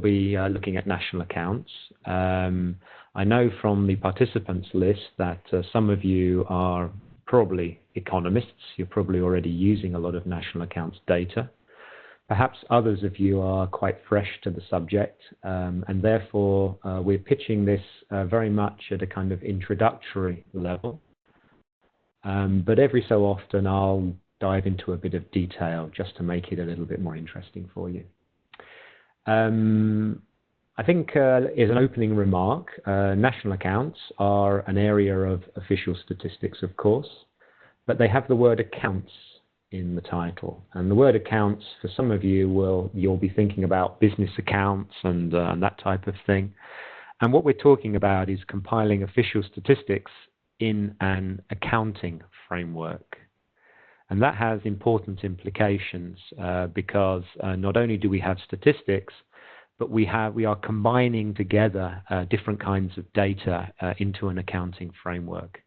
be looking at national accounts. I know from the participants list that some of you are probably economists. You're probably already using a lot of national accounts data. Perhaps others of you are quite fresh to the subject, and therefore we're pitching this very much at a kind of introductory level. But every so often I'll dive into a bit of detail just to make it a little bit more interesting for you. I think as an opening remark, national accounts are an area of official statistics, of course, but they have the word accounts in the title. And the word accounts, for some of you, you'll be thinking about business accounts and that type of thing. And what we're talking about is compiling official statistics in an accounting framework. And that has important implications because not only do we have statistics, but we are combining together different kinds of data into an accounting framework.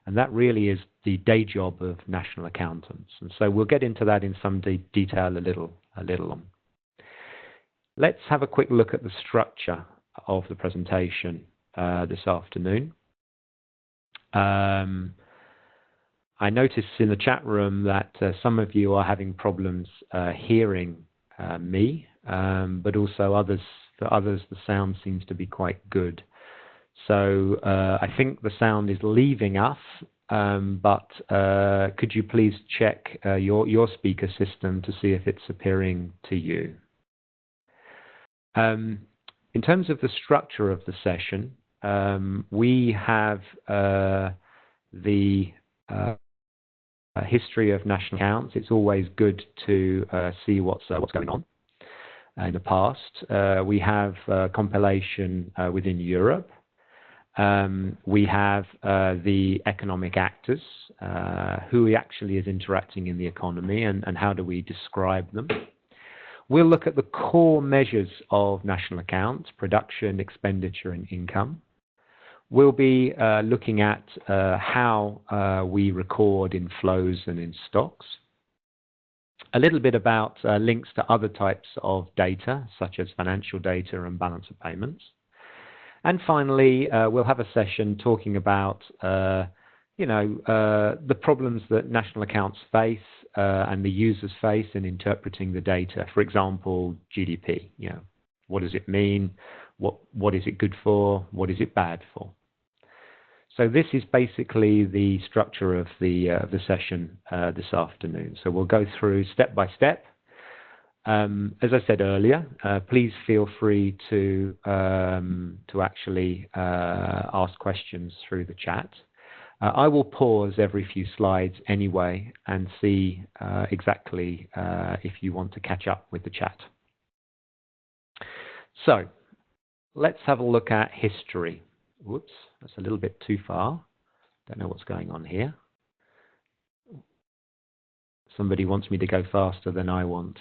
And that really is the day job of national accountants. And so we'll get into that in some detail a little on. Let's have a quick look at the structure of the presentation this afternoon. I noticed in the chat room that some of you are having problems hearing me, but also for others the sound seems to be quite good. So I think the sound is leaving us, but could you please check your speaker system to see if it's appearing to you? In terms of the structure of the session, we have the history of national accounts. It's always good to see what's going on in the past. We have compilation within Europe. We have the economic actors, who actually is interacting in the economy, and how do we describe them. We'll look at the core measures of national accounts: production, expenditure, and income. We'll be looking at how we record in flows and in stocks. A little bit about links to other types of data, such as financial data and balance of payments. And finally, we'll have a session talking about, the problems that national accounts face and the users face in interpreting the data. For example, GDP. What does it mean? What is it good for? What is it bad for? So this is basically the structure of the session this afternoon. So we'll go through step by step. As I said earlier, please feel free to actually ask questions through the chat. I will pause every few slides anyway and see exactly if you want to catch up with the chat. So let's have a look at history. Whoops, that's a little bit too far. Don't know what's going on here. Somebody wants me to go faster than I want.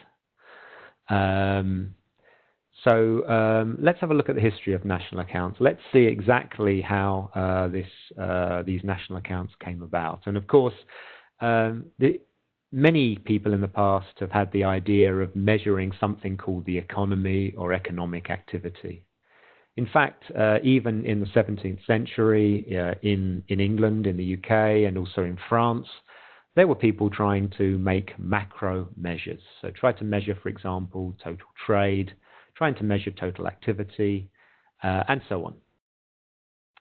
Let's have a look at the history of national accounts. Let's see exactly how these national accounts came about. And of course, many people in the past have had the idea of measuring something called the economy or economic activity. In fact, even in the 17th century, in England, in the UK, and also in France, there were people trying to make macro measures. So try to measure, for example, total trade, trying to measure total activity, and so on.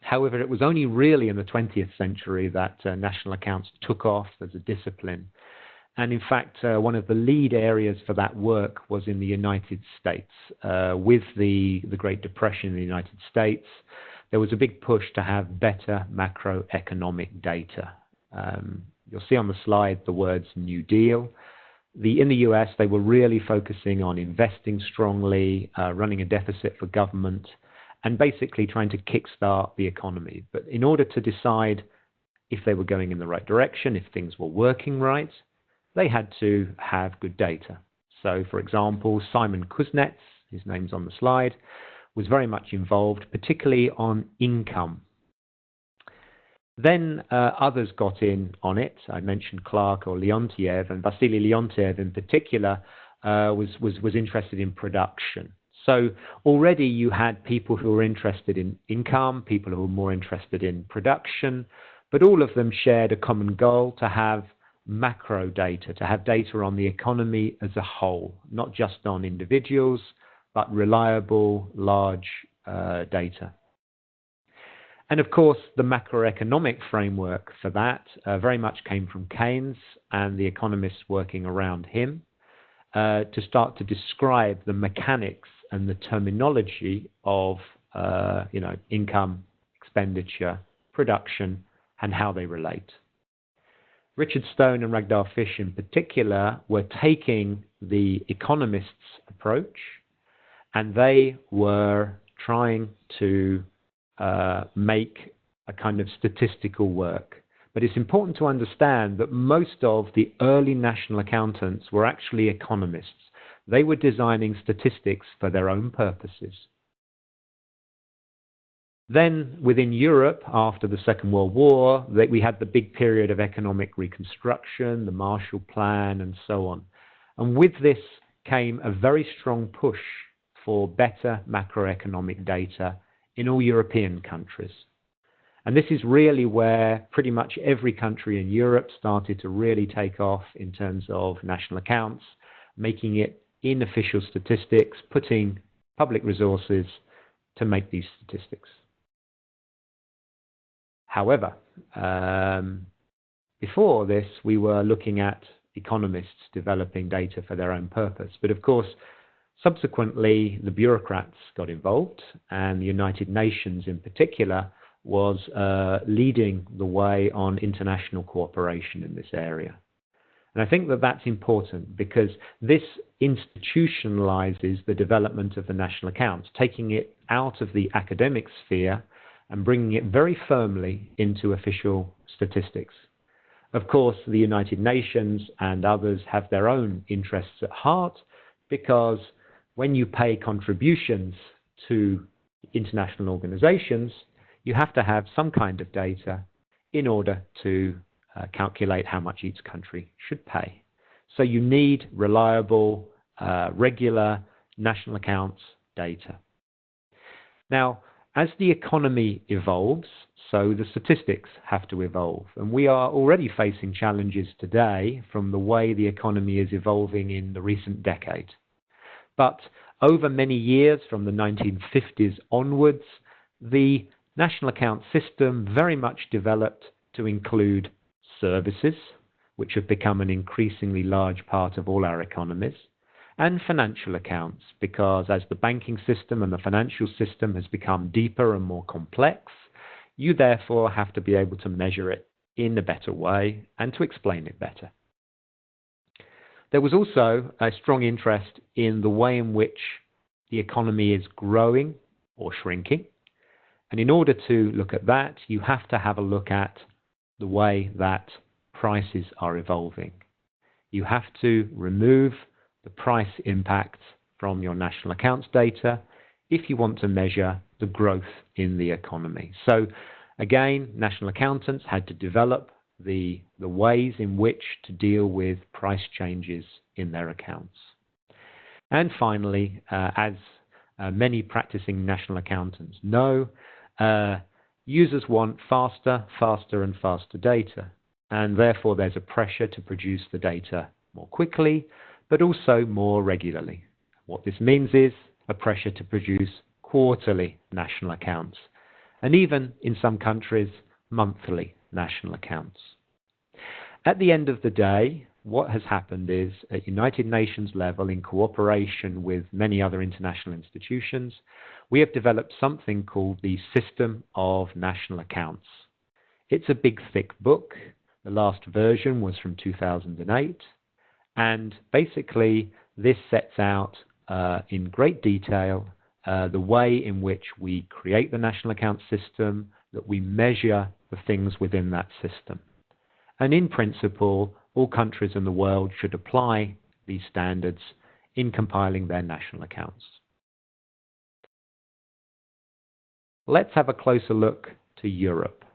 However, it was only really in the 20th century that national accounts took off as a discipline. And in fact, one of the lead areas for that work was in the United States. With the Great Depression in the United States, there was a big push to have better macroeconomic data. You'll see on the slide the words New Deal. In the US, they were really focusing on investing strongly, running a deficit for government, and basically trying to kickstart the economy. But in order to decide if they were going in the right direction, if things were working right, they had to have good data. So, for example, Simon Kuznets, his name's on the slide, was very much involved, particularly on income. Then others got in on it. I mentioned Clark or Leontiev, and Vasily Leontiev in particular was interested in production. So already you had people who were interested in income, people who were more interested in production, but all of them shared a common goal to have macro data, to have data on the economy as a whole, not just on individuals, but reliable, large data. And of course, the macroeconomic framework for that very much came from Keynes and the economists working around him to start to describe the mechanics and the terminology of income, expenditure, production, and how they relate. Richard Stone and Ragnar Fish in particular were taking the economists' approach, and they were trying to make a kind of statistical work. But it's important to understand that most of the early national accountants were actually economists. They were designing statistics for their own purposes. Then, within Europe, after the Second World War, we had the big period of economic reconstruction, the Marshall Plan, and so on. And with this came a very strong push for better macroeconomic data in all European countries. And this is really where pretty much every country in Europe started to really take off in terms of national accounts, making it in official statistics, putting public resources to make these statistics. However, before this, we were looking at economists developing data for their own purpose. But of course, subsequently, the bureaucrats got involved, and the United Nations in particular was leading the way on international cooperation in this area. And I think that that's important because this institutionalizes the development of the national accounts, taking it out of the academic sphere and bringing it very firmly into official statistics. Of course, the United Nations and others have their own interests at heart, because when you pay contributions to international organizations, you have to have some kind of data in order to calculate how much each country should pay. So you need reliable, regular national accounts data. Now, as the economy evolves, so the statistics have to evolve. And we are already facing challenges today from the way the economy is evolving in the recent decade. But over many years, from the 1950s onwards, the national account system very much developed to include services, which have become an increasingly large part of all our economies, and financial accounts, because as the banking system and the financial system has become deeper and more complex, you therefore have to be able to measure it in a better way and to explain it better. There was also a strong interest in the way in which the economy is growing or shrinking. And in order to look at that, you have to have a look at the way that prices are evolving. You have to remove the price impact from your national accounts data if you want to measure the growth in the economy. So again, national accountants had to develop the ways in which to deal with price changes in their accounts. And finally, as many practicing national accountants know, users want faster and faster data. And therefore, there's a pressure to produce the data more quickly, but also more regularly. What this means is a pressure to produce quarterly national accounts, and even in some countries, monthly national accounts. At the end of the day, what has happened is, at United Nations level, in cooperation with many other international institutions, we have developed something called the System of National Accounts. It's a big, thick book. The last version was from 2008. And basically, this sets out in great detail the way in which we create the national account system, that we measure the things within that system. And in principle, all countries in the world should apply these standards in compiling their national accounts. Let's have a closer look to Europe.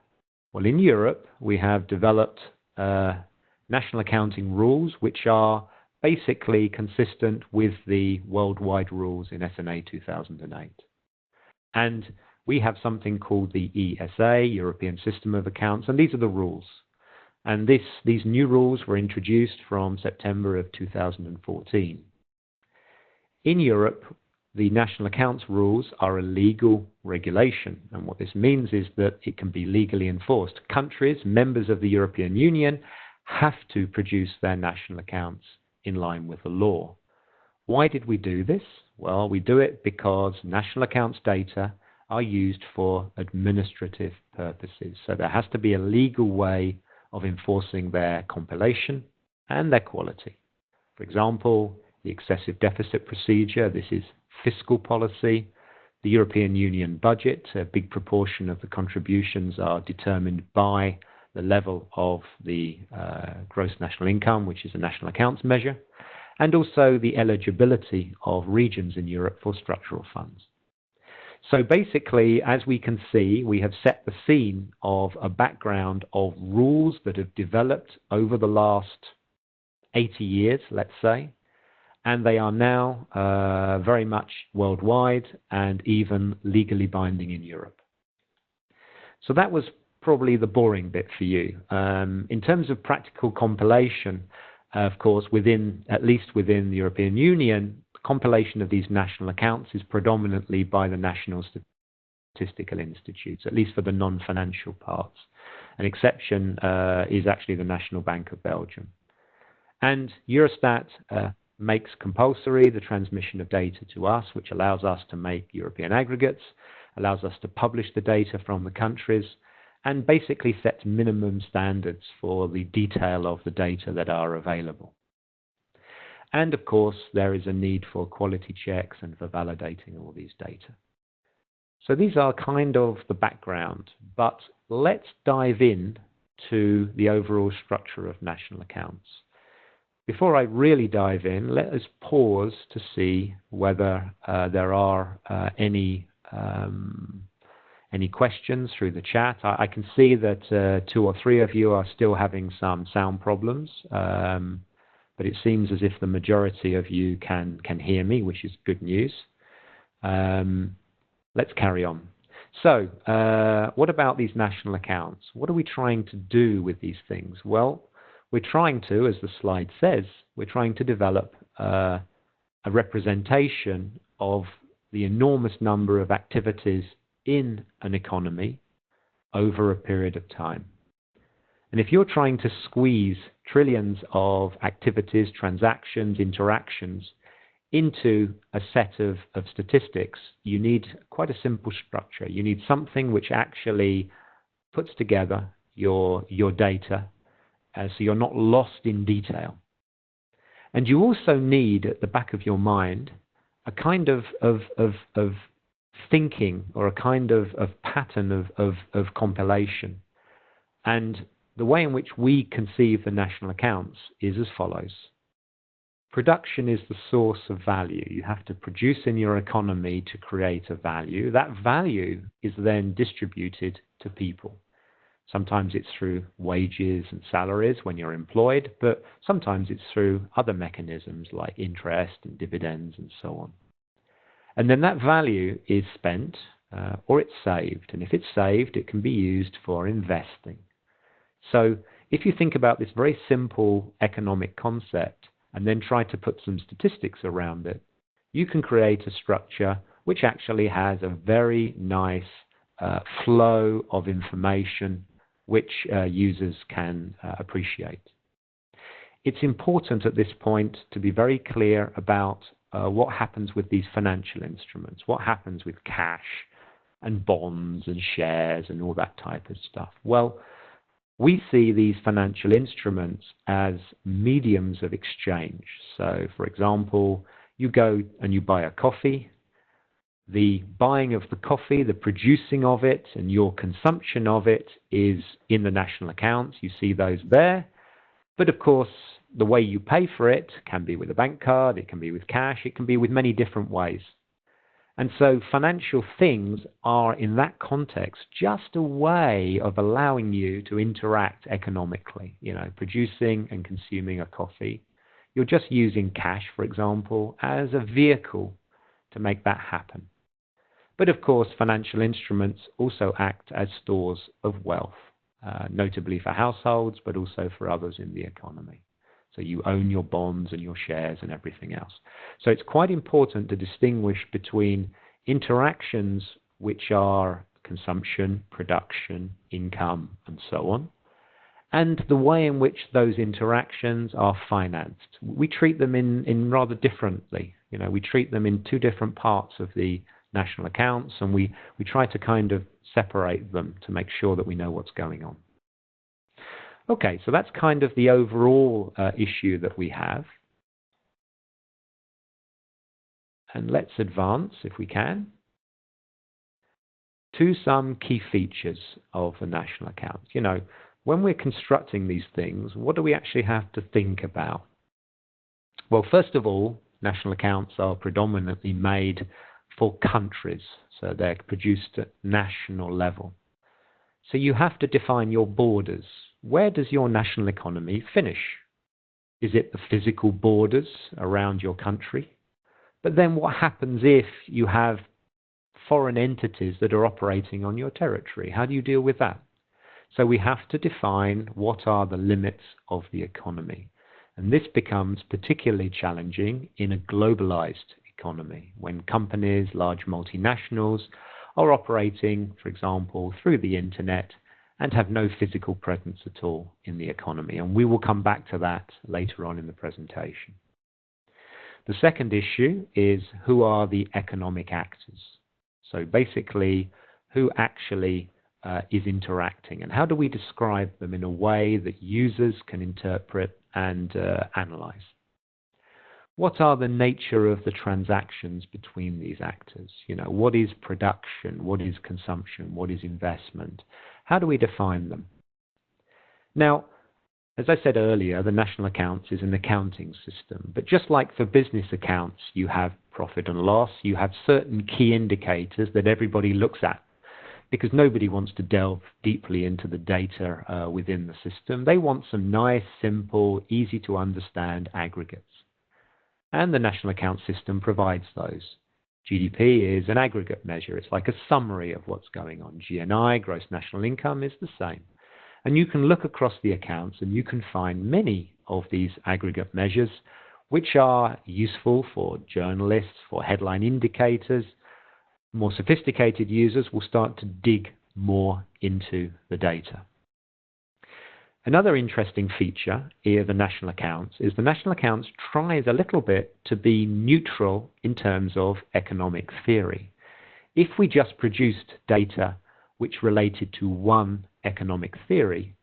Well, in Europe, we have developed national accounting rules, which are basically consistent with the worldwide rules in SNA 2008. And we have something called the ESA, European System of Accounts, and these are the rules. And these new rules were introduced from September of 2014. In Europe, the national accounts rules are a legal regulation, and what this means is that it can be legally enforced. Countries, members of the European Union, have to produce their national accounts in line with the law. Why did we do this? Well, we do it because national accounts data are used for administrative purposes. So there has to be a legal way of enforcing their compilation and their quality. For example, the excessive deficit procedure, this is fiscal policy. The European Union budget, a big proportion of the contributions are determined by the level of the gross national income, which is a national accounts measure, and also the eligibility of regions in Europe for structural funds. So basically, as we can see, we have set the scene of a background of rules that have developed over the last 80 years, let's say, and they are now very much worldwide and even legally binding in Europe. So that was probably the boring bit for you. In terms of practical compilation, of course, at least within the European Union, compilation of these national accounts is predominantly by the national statistical institutes, at least for the non-financial parts. An exception is actually the National Bank of Belgium. And Eurostat makes compulsory the transmission of data to us, which allows us to make European aggregates, allows us to publish the data from the countries, and basically sets minimum standards for the detail of the data that are available. And of course, there is a need for quality checks and for validating all these data. So these are kind of the background, but let's dive in to the overall structure of national accounts. Before I really dive in, let us pause to see whether there are any questions through the chat. I can see that 2 or 3 of you are still having some sound problems, but it seems as if the majority of you can hear me, which is good news. Let's carry on. So, what about these national accounts? What are we trying to do with these things? Well, we're trying to, as the slide says, we're trying to develop a representation of the enormous number of activities in an economy over a period of time. And if you're trying to squeeze trillions of activities, transactions, interactions into a set of statistics, you need quite a simple structure. You need something which actually puts together your data so you're not lost in detail. And you also need, at the back of your mind, a kind of thinking or a kind of pattern of compilation. And the way in which we conceive the national accounts is as follows. Production is the source of value. You have to produce in your economy to create a value. That value is then distributed to people. Sometimes it's through wages and salaries when you're employed, but sometimes it's through other mechanisms like interest and dividends and so on. And then that value is spent or it's saved. And if it's saved, it can be used for investing. So if you think about this very simple economic concept and then try to put some statistics around it, you can create a structure which actually has a very nice flow of information which users can appreciate. It's important at this point to be very clear about what happens with these financial instruments, what happens with cash and bonds and shares and all that type of stuff. Well, we see these financial instruments as mediums of exchange. So, for example, you go and you buy a coffee. The buying of the coffee, the producing of it, and your consumption of it is in the national accounts. You see those there. But of course, the way you pay for it can be with a bank card, it can be with cash, it can be with many different ways. And so financial things are, in that context, just a way of allowing you to interact economically. You know, producing and consuming a coffee You're just using cash, for example, as a vehicle to make that happen. But of course, financial instruments also act as stores of wealth, notably for households, but also for others in the economy. So you own your bonds and your shares and everything else. So it's quite important to distinguish between interactions which are consumption, production, income, and so on, and the way in which those interactions are financed. We treat them in rather differently. We treat them in two different parts of the national accounts, and we try to kind of separate them to make sure that we know what's going on. Okay, so that's kind of the overall issue that we have. And let's advance, if we can, to some key features of the national accounts. When we're constructing these things, what do we actually have to think about? Well, first of all, national accounts are predominantly made for countries, so they're produced at national level. So you have to define your borders. Where does your national economy finish? Is it the physical borders around your country? But then what happens if you have foreign entities that are operating on your territory? How do you deal with that? So we have to define what are the limits of the economy. And this becomes particularly challenging in a globalized economy, when companies, large multinationals, are operating, for example, through the internet and have no physical presence at all in the economy. And we will come back to that later on in the presentation. The second issue is, who are the economic actors? So basically, who actually is interacting, and how do we describe them in a way that users can interpret and analyze? What are the nature of the transactions between these actors? What is production? What is consumption? What is investment? How do we define them? Now, as I said earlier, the national accounts is an accounting system. But just like for business accounts, you have profit and loss, you have certain key indicators that everybody looks at, because nobody wants to delve deeply into the data within the system. They want some nice, simple, easy to understand aggregates. And the national account system provides those. GDP is an aggregate measure. It's like a summary of what's going on. GNI, gross national income, is the same. And you can look across the accounts and you can find many of these aggregate measures which are useful for journalists, for headline indicators. More sophisticated users will start to dig more into the data. Another interesting feature of the national accounts is the national accounts tries a little bit to be neutral in terms of economic theory. If we just produced data which related to one economic theory,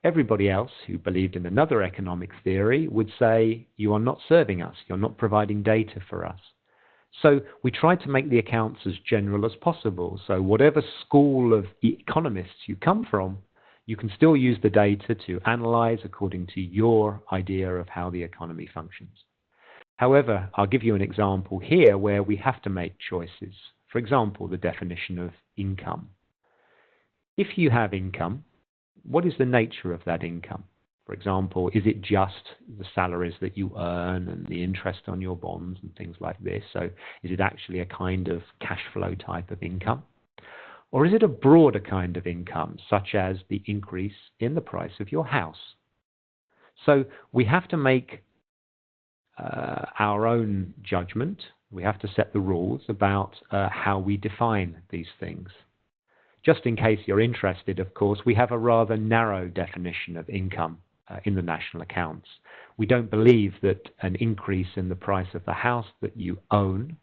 everybody else who believed in another economic theory would say, you are not serving us, you're not providing data for us. So we try to make the accounts as general as possible. So whatever school of economists you come from, you can still use the data to analyze according to your idea of how the economy functions. However, I'll give you an example here where we have to make choices. For example, the definition of income. If you have income, what is the nature of that income? For example, is it just the salaries that you earn and the interest on your bonds and things like this? So is it actually a kind of cash flow type of income? Or is it a broader kind of income, such as the increase in the price of your house? So we have to make our own judgment. We have to set the rules about how we define these things. Just in case you're interested, of course, we have a rather narrow definition of income in the national accounts. We don't believe that an increase in the price of the house that you own,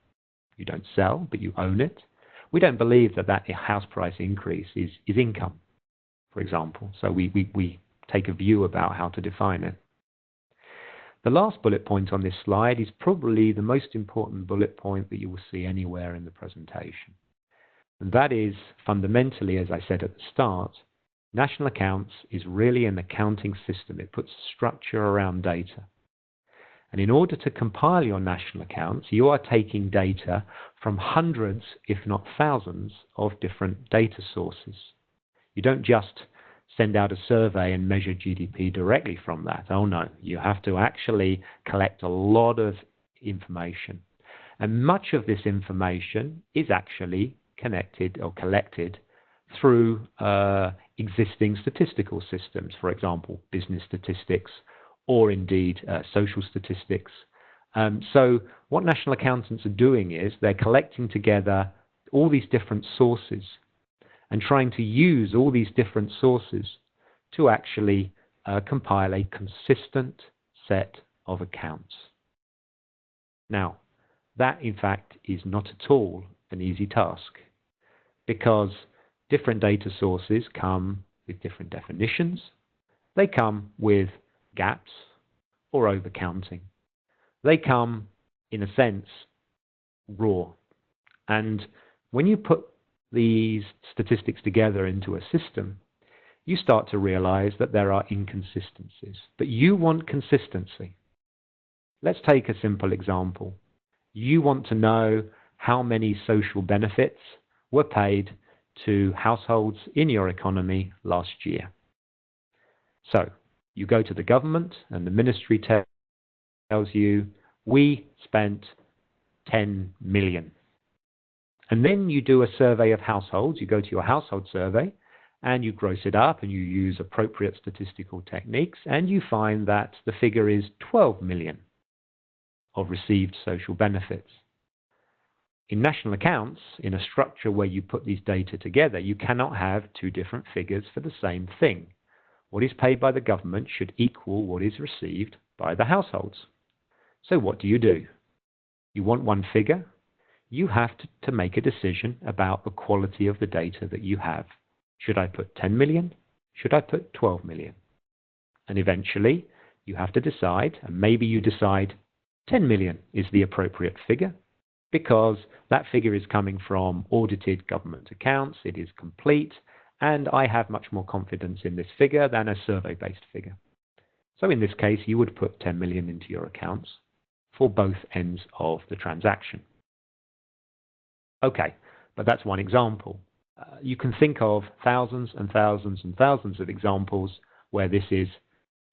you don't sell, but you own it, we don't believe that that house price increase is income, for example. So we take a view about how to define it. The last bullet point on this slide is probably the most important bullet point that you will see anywhere in the presentation. And that is, fundamentally, as I said at the start, national accounts is really an accounting system. It puts structure around data. And in order to compile your national accounts, you are taking data from hundreds, if not thousands, of different data sources. You don't just send out a survey and measure GDP directly from that. Oh no, you have to actually collect a lot of information. And much of this information is actually connected or collected through existing statistical systems, for example, business statistics or indeed social statistics. So what national accountants are doing is they're collecting together all these different sources and trying to use all these different sources to actually compile a consistent set of accounts. Now, that in fact is not at all an easy task, because different data sources come with different definitions. They come with gaps or overcounting. They come, in a sense, raw. And when you put these statistics together into a system, you start to realize that there are inconsistencies. But you want consistency. Let's take a simple example. You want to know how many social benefits were paid to households in your economy last year. So you go to the government and the ministry tells you, we spent 10 million. And then you do a survey of households. You go to your household survey and you gross it up and you use appropriate statistical techniques, and you find that the figure is 12 million of received social benefits. In national accounts, in a structure where you put these data together, you cannot have two different figures for the same thing. What is paid by the government should equal what is received by the households. So what do? You want one figure? You have to make a decision about the quality of the data that you have. Should I put 10 million? Should I put 12 million? And eventually, you have to decide, and maybe you decide 10 million is the appropriate figure, because that figure is coming from audited government accounts, it is complete, and I have much more confidence in this figure than a survey-based figure. So in this case, you would put 10 million into your accounts for both ends of the transaction. Okay, but that's one example. You can think of thousands and thousands and thousands of examples where these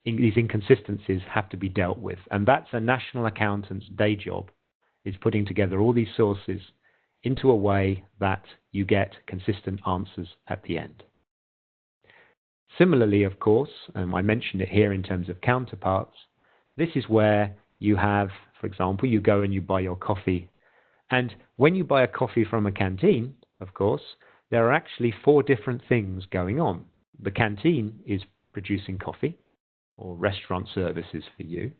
inconsistencies have to be dealt with. And that's a national accountant's day job, is putting together all these sources into a way that you get consistent answers at the end. Similarly, of course, and I mentioned it here in terms of counterparts, this is where you have, for example, you go and you buy your coffee. And when you buy a coffee from a canteen, of course, there are actually 4 different things going on. The canteen is producing coffee, or restaurant services for you.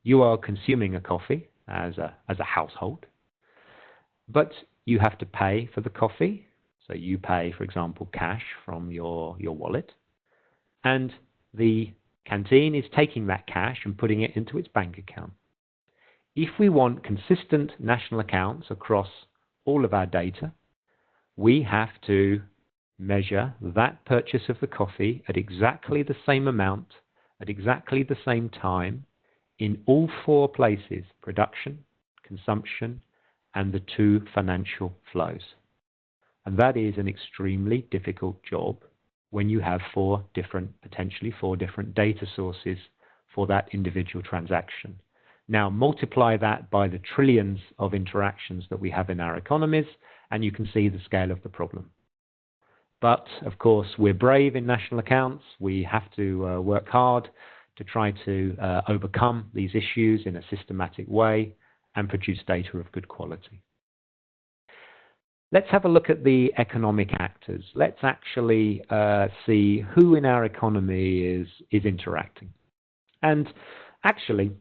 You are consuming a coffee as a household, but you have to pay for the coffee. So you pay, for example, cash from your wallet, and the canteen is taking that cash and putting it into its bank account. If we want consistent national accounts across all of our data, we have to measure that purchase of the coffee at exactly the same amount, at exactly the same time, in all 4 places: production, consumption, and the 2 financial flows. And that is an extremely difficult job when you have potentially four different data sources for that individual transaction. Now multiply that by the trillions of interactions that we have in our economies, and you can see the scale of the problem. But of course, we're brave in national accounts. We have to work hard to try to overcome these issues in a systematic way and produce data of good quality. Let's have a look at the economic actors. Let's actually see who in our economy is interacting. And actually,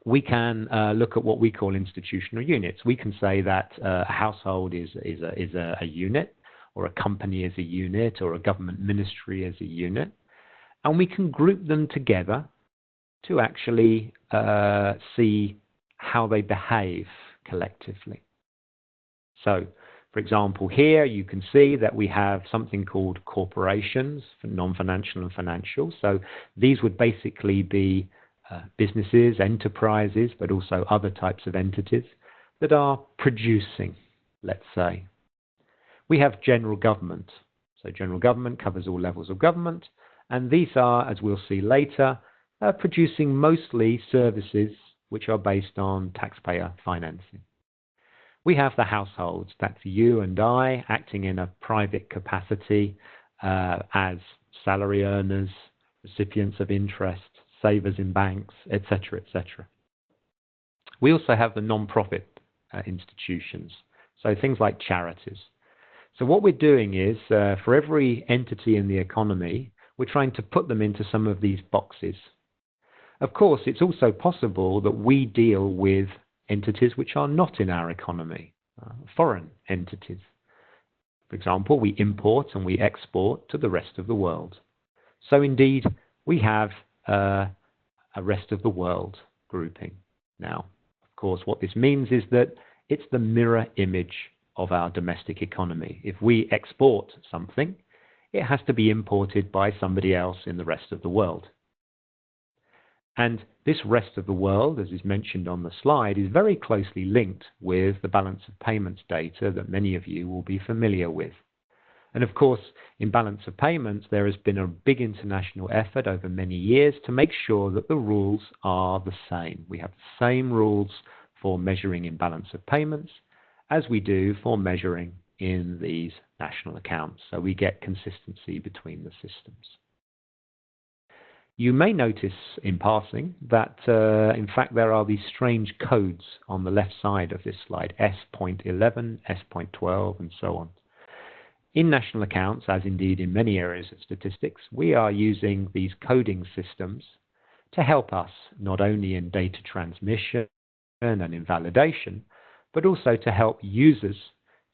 we can look at what we call institutional units. We can say that a household is a unit, or a company is a unit, or a government ministry is a unit. And we can group them together to actually see how they behave collectively. So, for example, here you can see that we have something called corporations, for non-financial and financial. So these would basically be businesses, enterprises, but also other types of entities that are producing, let's say. We have general government. So So general government covers all levels of government, and these are, as we'll see later, producing mostly services which are based on taxpayer financing. We have the households, that's you and I, acting in a private capacity as salary earners, recipients of interest, savers in banks, etc., etc. We also have the non-profit institutions, so things like charities. So what we're doing is, for every entity in the economy, we're trying to put them into some of these boxes. Of course, it's also possible that we deal with entities which are not in our economy, foreign entities. For example, we import and we export to the rest of the world. So indeed, we have a rest of the world grouping. Now, of course, what this means is that it's the mirror image of our domestic economy. If we export something, it has to be imported by somebody else in the rest of the world. And this rest of the world, as is mentioned on the slide, is very closely linked with the balance of payments data that many of you will be familiar with. And of course, in balance of payments, there has been a big international effort over many years to make sure that the rules are the same. We have the same rules for measuring in balance of payments as we do for measuring in these national accounts. So we get consistency between the systems. You may notice in passing that, in fact, there are these strange codes on the left side of this slide, S.11, S.12, and so on. In national accounts, as indeed in many areas of statistics, we are using these coding systems to help us not only in data transmission and in validation, but also to help users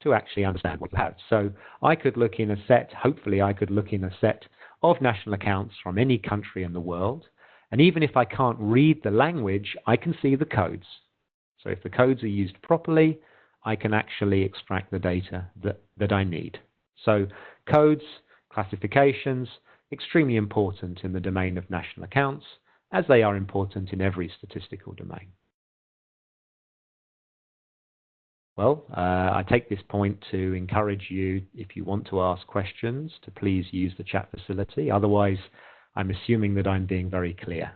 to actually understand what you have. So I could look in a set, hopefully I could look in a set of national accounts from any country in the world, and even if I can't read the language, I can see the codes. So if the codes are used properly, I can actually extract the data that I need. So codes, classifications, extremely important in the domain of national accounts, as they are important in every statistical domain. Well, I take this point to encourage you, if you want to ask questions, to please use the chat facility. Otherwise, I'm assuming that I'm being very clear.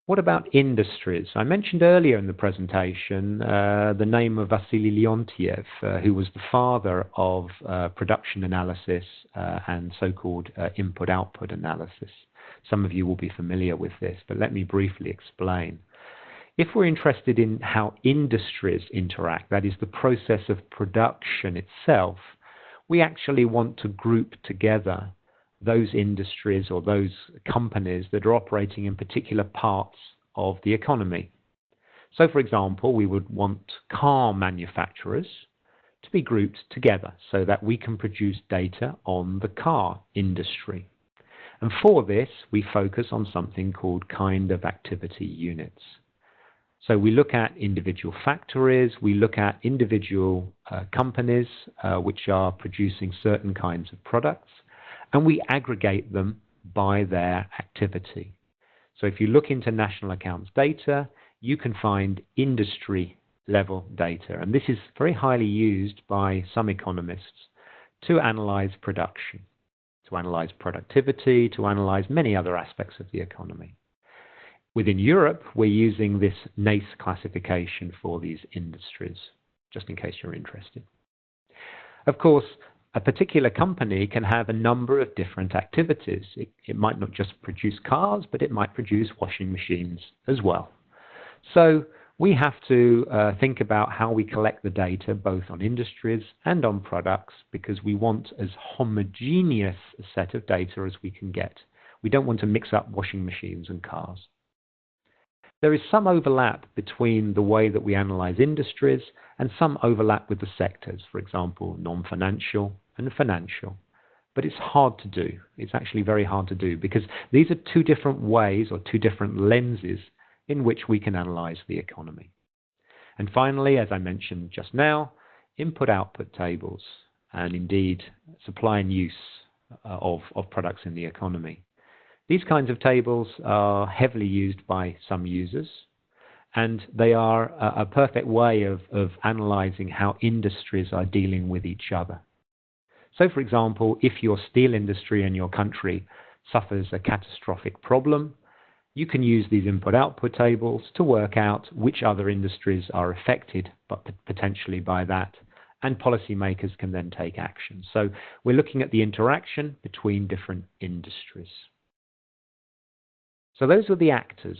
What about industries? I mentioned earlier in the presentation the name of Vasily Leontiev, who was the father of production analysis and so-called input-output analysis. Some of you will be familiar with this, but let me briefly explain. If we're interested in how industries interact, that is the process of production itself, we actually want to group together those industries or those companies that are operating in particular parts of the economy. So, for example, we would want car manufacturers to be grouped together so that we can produce data on the car industry. And for this, we focus on something called kind of activity units. So we look at individual factories, we look at individual companies which are producing certain kinds of products, and we aggregate them by their activity. So if you look into national accounts data, you can find industry level data, and this is very highly used by some economists to analyze production, to analyze productivity, to analyze many other aspects of the economy. Within Europe, we're using this NACE classification for these industries, just in case you're interested. Of course, a particular company can have a number of different activities. It might not just produce cars, but it might produce washing machines as well. So we have to think about how we collect the data both on industries and on products, because we want as homogeneous a set of data as we can get. We don't want to mix up washing machines and cars. There is some overlap between the way that we analyze industries and some overlap with the sectors, for example, non-financial and financial. But it's hard to do. It's actually very hard to do because these are two different ways or two different lenses in which we can analyze the economy. And finally, as I mentioned just now, input-output tables and indeed supply and use of products in the economy. These kinds of tables are heavily used by some users, and they are a perfect way of analyzing how industries are dealing with each other. So, for example, if your steel industry in your country suffers a catastrophic problem, you can use these input-output tables to work out which other industries are affected but potentially by that, and policymakers can then take action. So we're looking at the interaction between different industries. So those are the actors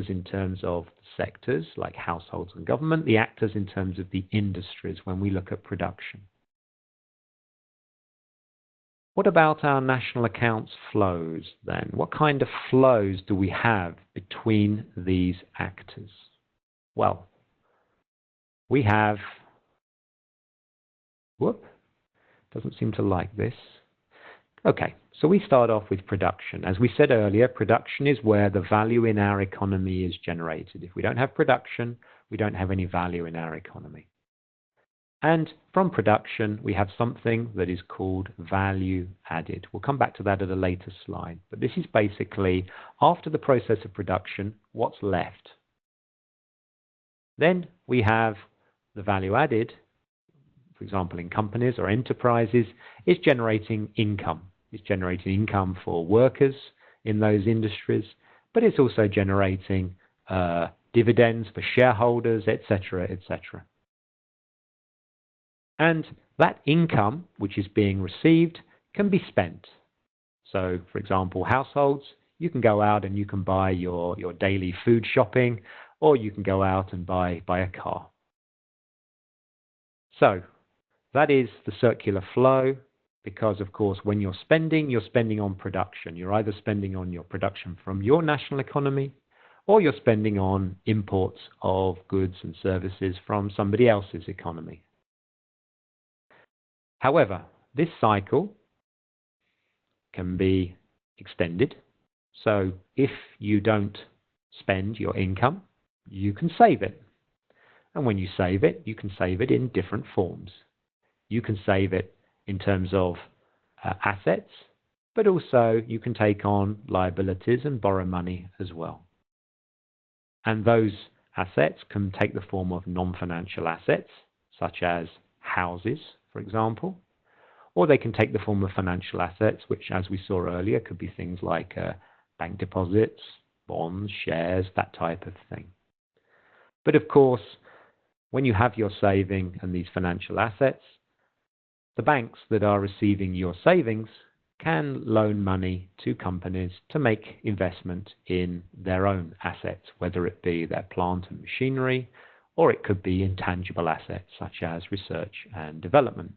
in terms of sectors like households and government, the actors in terms of the industries when we look at production. What about our national accounts flows then? What kind of flows do we have between these actors? Well, we have, doesn't seem to like this. Okay, so we start off with production. As we said earlier, production is where the value in our economy is generated. If we don't have production, we don't have any value in our economy. And from production, we have something that is called value added. We'll come back to that at a later slide. But this is basically, after the process of production, what's left. Then we have the value added, for example, in companies or enterprises, is generating income. It's generating income for workers in those industries, but it's also generating dividends for shareholders, etc., etc. And that income, which is being received, can be spent. So, for example, households, you can go out and you can buy your daily food shopping, or you can go out and buy a car. So, that is the circular flow, because, of course, when you're spending on production. You're either spending on your production from your national economy, or you're spending on imports of goods and services from somebody else's economy. However, this cycle can be extended. So if you don't spend your income, you can save it. And when you save it, you can save it in different forms. You can save it in terms of assets, but also you can take on liabilities and borrow money as well. And those assets can take the form of non-financial assets, such as houses, for example, or they can take the form of financial assets, which, as we saw earlier, could be things like bank deposits, bonds, shares, that type of thing. But of course, when you have your saving and these financial assets, the banks that are receiving your savings can loan money to companies to make investment in their own assets, whether it be their plant and machinery, or it could be intangible assets such as research and development.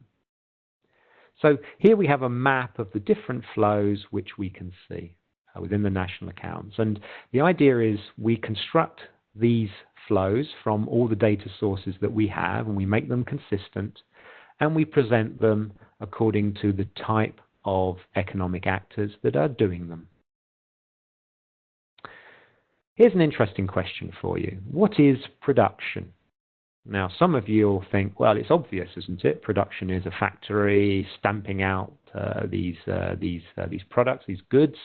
So here we have a map of the different flows which we can see within the national accounts. And the idea is we construct these flows from all the data sources that we have, and we make them consistent, and we present them according to the type of economic actors that are doing them. Here's an interesting question for you. What is production? Now, some of you will think, well, it's obvious, isn't it? Production is a factory stamping out these products, these goods.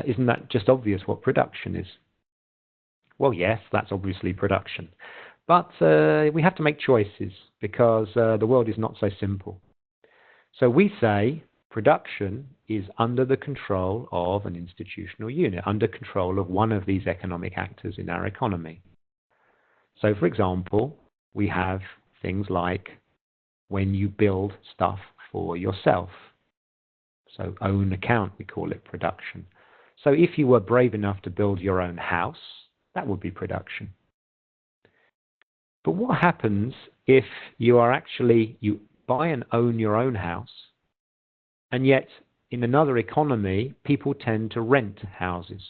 Isn't that just obvious what production is? Well, yes, that's obviously production. But we have to make choices because the world is not so simple. So we say production is under the control of an institutional unit, under control of one of these economic actors in our economy. So, for example, we have things like when you build stuff for yourself. So own account, we call it production. So if you were brave enough to build your own house, that would be production. But what happens if you buy and own your own house, and yet in another economy, people tend to rent houses?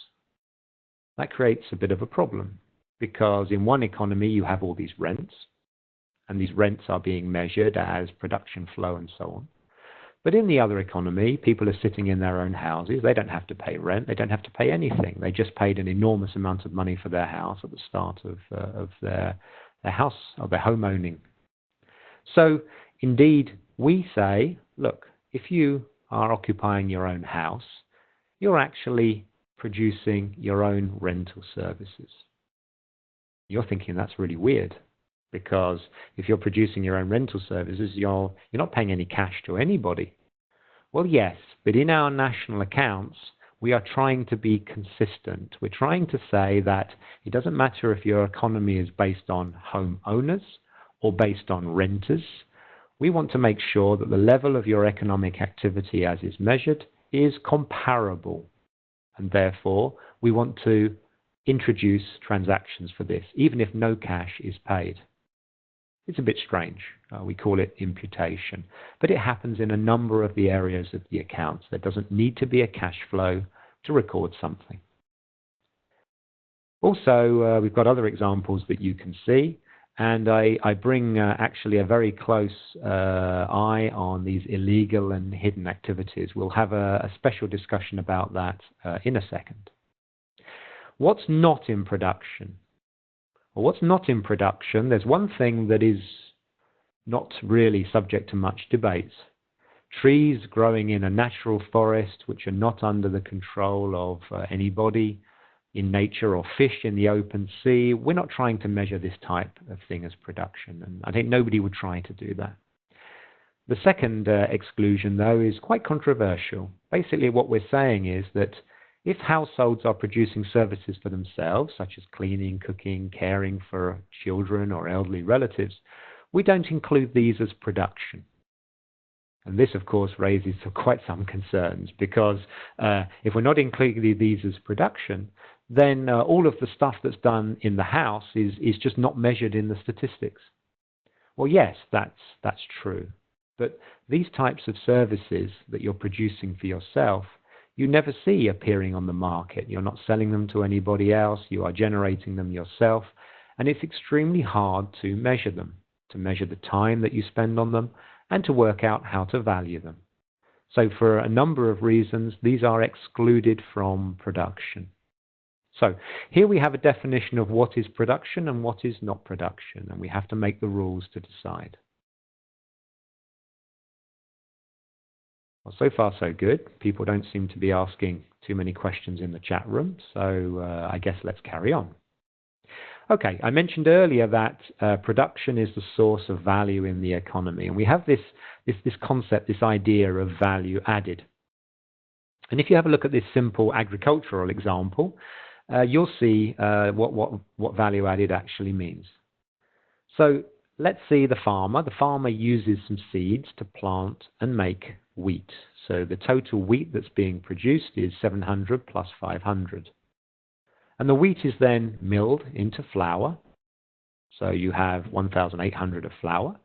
That creates a bit of a problem, because in one economy you have all these rents, and these rents are being measured as production flow and so on. But in the other economy, people are sitting in their own houses. They don't have to pay rent. They don't have to pay anything. They just paid an enormous amount of money for their house at the start of their house, of their home owning. So indeed, we say, look, if you are occupying your own house, you're actually producing your own rental services. You're thinking that's really weird. because if you're producing your own rental services, you're not paying any cash to anybody. Well, yes, but in our national accounts, we are trying to be consistent. We're trying to say that it doesn't matter if your economy is based on homeowners or based on renters. We want to make sure that the level of your economic activity as is measured is comparable. And therefore, we want to introduce transactions for this, even if no cash is paid. It's a bit strange. We call it imputation. But it happens in a number of the areas of the accounts. There doesn't need to be a cash flow to record something. Also, we've got other examples that you can see. And I bring actually a very close eye on these illegal and hidden activities. We'll have a special discussion about that in a second. What's not in production? Well, what's not in production, there's one thing that is not really subject to much debate. Trees growing in a natural forest which are not under the control of anybody in nature, or fish in the open sea. We're not trying to measure this type of thing as production, and I think nobody would try to do that. The second exclusion, though, is quite controversial. Basically, what we're saying is that if households are producing services for themselves, such as cleaning, cooking, caring for children or elderly relatives, we don't include these as production. And this, of course, raises quite some concerns, because if we're not including these as production, then all of the stuff that's done in the house is just not measured in the statistics. Well, yes, that's true. But these types of services that you're producing for yourself, you never see appearing on the market. You're not selling them to anybody else. You are generating them yourself. And it's extremely hard to measure them, to measure the time that you spend on them, and to work out how to value them. So for a number of reasons, these are excluded from production. So here we have a definition of what is production and what is not production, and we have to make the rules to decide. Well, so far so good. People don't seem to be asking too many questions in the chat room, so I guess let's carry on. Okay, I mentioned earlier that production is the source of value in the economy, and we have this concept, this idea of value added. And if you have a look at this simple agricultural example, you'll see what value added actually means. So let's see the farmer. The farmer uses some seeds to plant and make wheat. So the total wheat that's being produced is 700 plus 500. And the wheat is then milled into flour. So you have 1,800 of flour.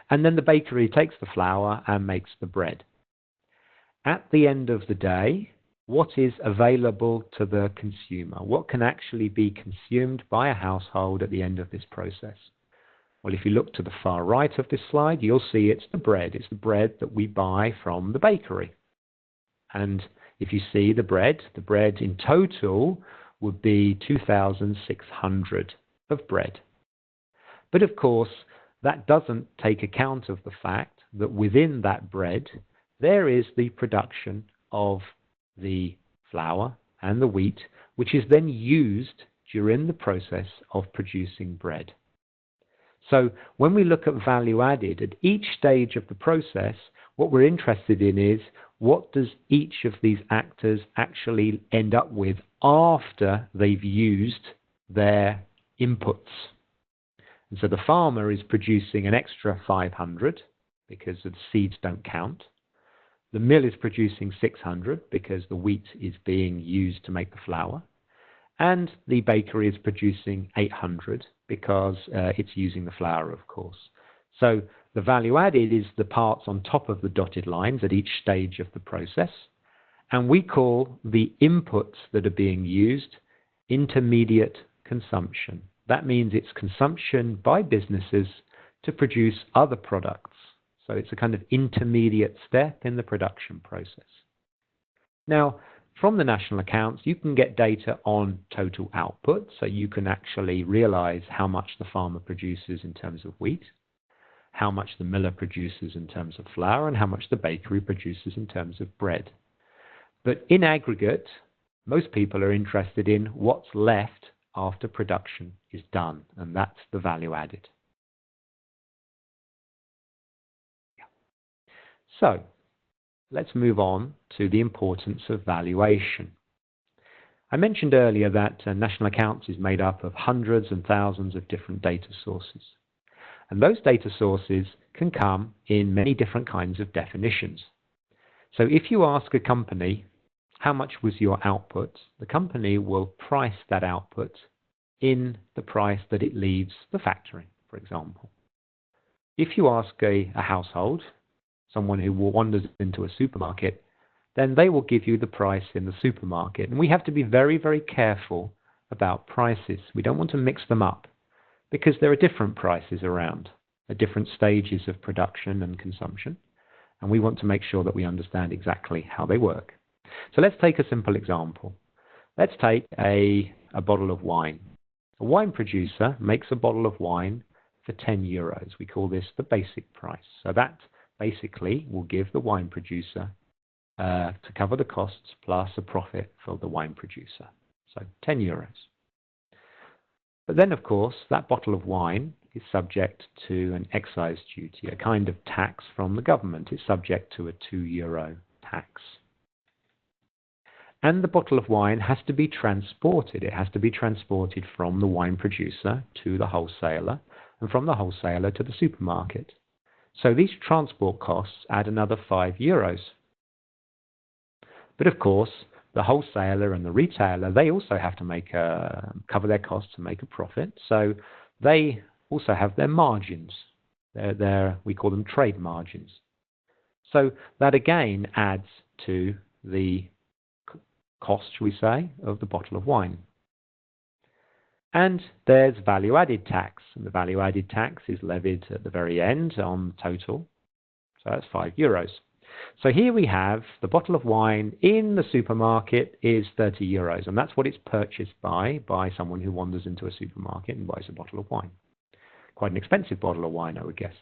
And then the bakery takes the flour and makes the bread. At the end of the day, what is available to the consumer? What can actually be consumed by a household at the end of this process? Well, if you look to the far right of this slide, you'll see it's the bread. It's the bread that we buy from the bakery. And if you see the bread in total would be 2,600 of bread. But of course, that doesn't take account of the fact that within that bread, there is the production of the flour and the wheat, which is then used during the process of producing bread. So when we look at value added, at each stage of the process, what we're interested in is what does each of these actors actually end up with after they've used their inputs. And so the farmer is producing an extra 500 because the seeds don't count. The mill is producing 600 because the wheat is being used to make the flour. And the bakery is producing 800 because it's using the flour, of course. So the value added is the parts on top of the dotted lines at each stage of the process. And we call the inputs that are being used intermediate consumption. That means it's consumption by businesses to produce other products. So it's a kind of intermediate step in the production process. Now, from the national accounts, you can get data on total output, so you can actually realize how much the farmer produces in terms of wheat, how much the miller produces in terms of flour, and how much the bakery produces in terms of bread. But in aggregate, most people are interested in what's left after production is done, and that's the value added. So let's move on to the importance of valuation. I mentioned earlier that national accounts is made up of hundreds and thousands of different data sources. And those data sources can come in many different kinds of definitions. So if you ask a company, how much was your output, the company will price that output in the price that it leaves the factory, for example. If you ask a household, someone who wanders into a supermarket, then they will give you the price in the supermarket. And we have to be very, very careful about prices. We don't want to mix them up because there are different prices around at different stages of production and consumption. And we want to make sure that we understand exactly how they work. So let's take a simple example. Let's take a bottle of wine. A wine producer makes a bottle of wine for 10 euros. We call this the basic price. So that basically will give the wine producer to cover the costs plus a profit for the wine producer. So 10 euros. But then, of course, that bottle of wine is subject to an excise duty, a kind of tax from the government. It's subject to a 2 euro tax. And the bottle of wine has to be transported. It has to be transported from the wine producer to the wholesaler and from the wholesaler to the supermarket. So these transport costs add another 5 euros. But of course, the wholesaler and the retailer, they also have to cover their costs and make a profit. So they also have their margins. We call them trade margins. So that again adds to the cost, shall we say, of the bottle of wine. And there's value-added tax. And the value-added tax is levied at the very end on the total. So that's 5 euros. So here we have the bottle of wine in the supermarket is 30 euros. And that's what it's purchased by someone who wanders into a supermarket and buys a bottle of wine. Quite an expensive bottle of wine, I would guess.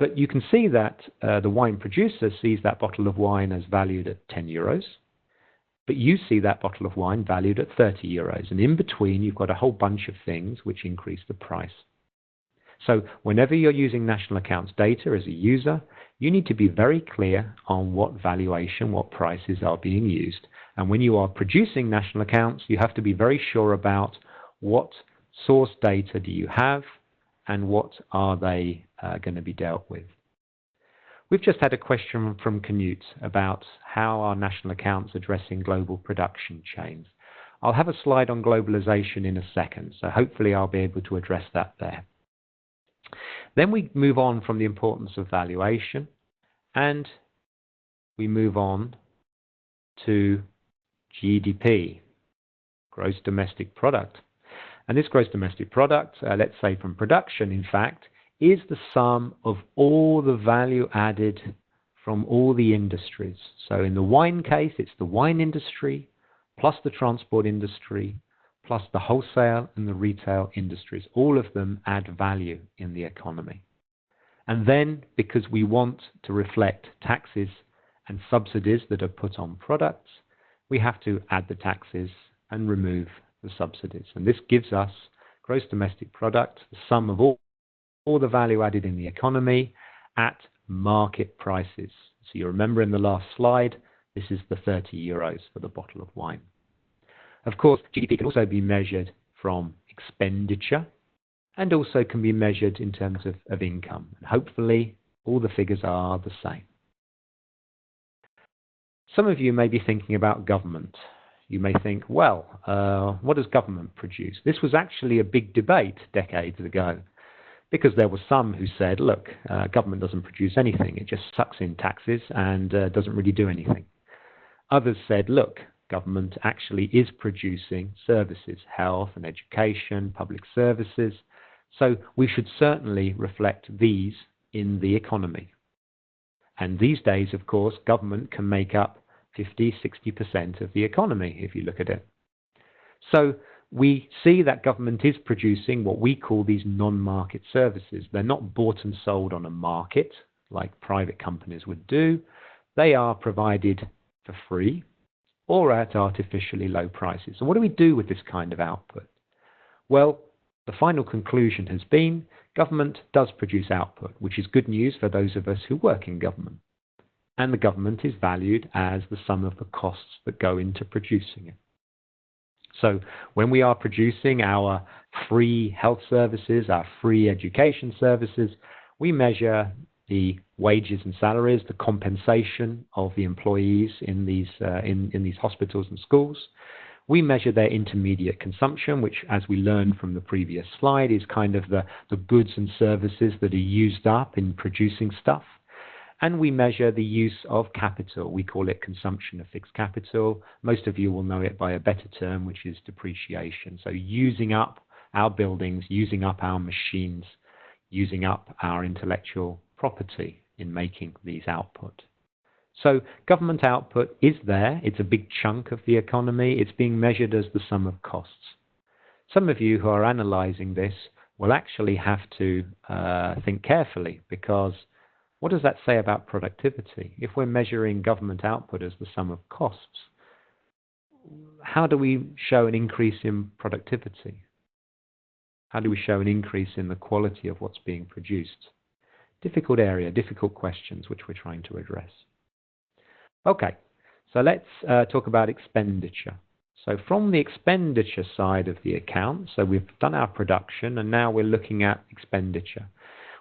But you can see that the wine producer sees that bottle of wine as valued at 10 euros. But you see that bottle of wine valued at 30 euros. And in between, you've got a whole bunch of things which increase the price. So whenever you're using national accounts data as a user, you need to be very clear on what valuation, what prices are being used. And when you are producing national accounts, you have to be very sure about what source data do you have and what are they going to be dealt with. We've just had a question from Canute about how are national accounts addressing global production chains. I'll have a slide on globalization in a second, so hopefully I'll be able to address that there. Then we move on from the importance of valuation, and we move on to GDP, gross domestic product. And this gross domestic product, let's say from production, in fact, is the sum of all the value added from all the industries. So in the wine case, it's the wine industry, plus the transport industry, plus the wholesale and the retail industries. All of them add value in the economy. And then, because we want to reflect taxes and subsidies that are put on products, we have to add the taxes and remove the subsidies. And this gives us gross domestic product, the sum of all the value added in the economy at market prices. So you remember in the last slide, this is the 30 euros for the bottle of wine. Of course, GDP can also be measured from expenditure and also can be measured in terms of income. And hopefully, all the figures are the same. Some of you may be thinking about government. You may think, well, what does government produce? This was actually a big debate decades ago, because there were some who said, look, government doesn't produce anything. It just sucks in taxes and doesn't really do anything. Others said, look, government actually is producing services, health and education, public services. So we should certainly reflect these in the economy. And these days, of course, government can make up 50–60% of the economy, if you look at it. So we see that government is producing what we call these non-market services. They're not bought and sold on a market like private companies would do. They are provided for free or at artificially low prices. So what do we do with this kind of output? Well, the final conclusion has been government does produce output, which is good news for those of us who work in government. and the government is valued as the sum of the costs that go into producing it. So when we are producing our free health services, our free education services, we measure the wages and salaries, the compensation of the employees in these hospitals and schools. We measure their intermediate consumption, which, as we learned from the previous slide, is kind of the goods and services that are used up in producing stuff. And we measure the use of capital. We call it consumption of fixed capital. Most of you will know it by a better term, which is depreciation. So using up our buildings, using up our machines, using up our intellectual property in making these output. So government output is there. It's a big chunk of the economy. It's being measured as the sum of costs. Some of you who are analyzing this will actually have to think carefully, because what does that say about productivity? If we're measuring government output as the sum of costs, how do we show an increase in productivity? How do we show an increase in the quality of what's being produced? Difficult area, difficult questions which we're trying to address. Okay, so let's talk about expenditure. So from the expenditure side of the account, so we've done our production and now we're looking at expenditure.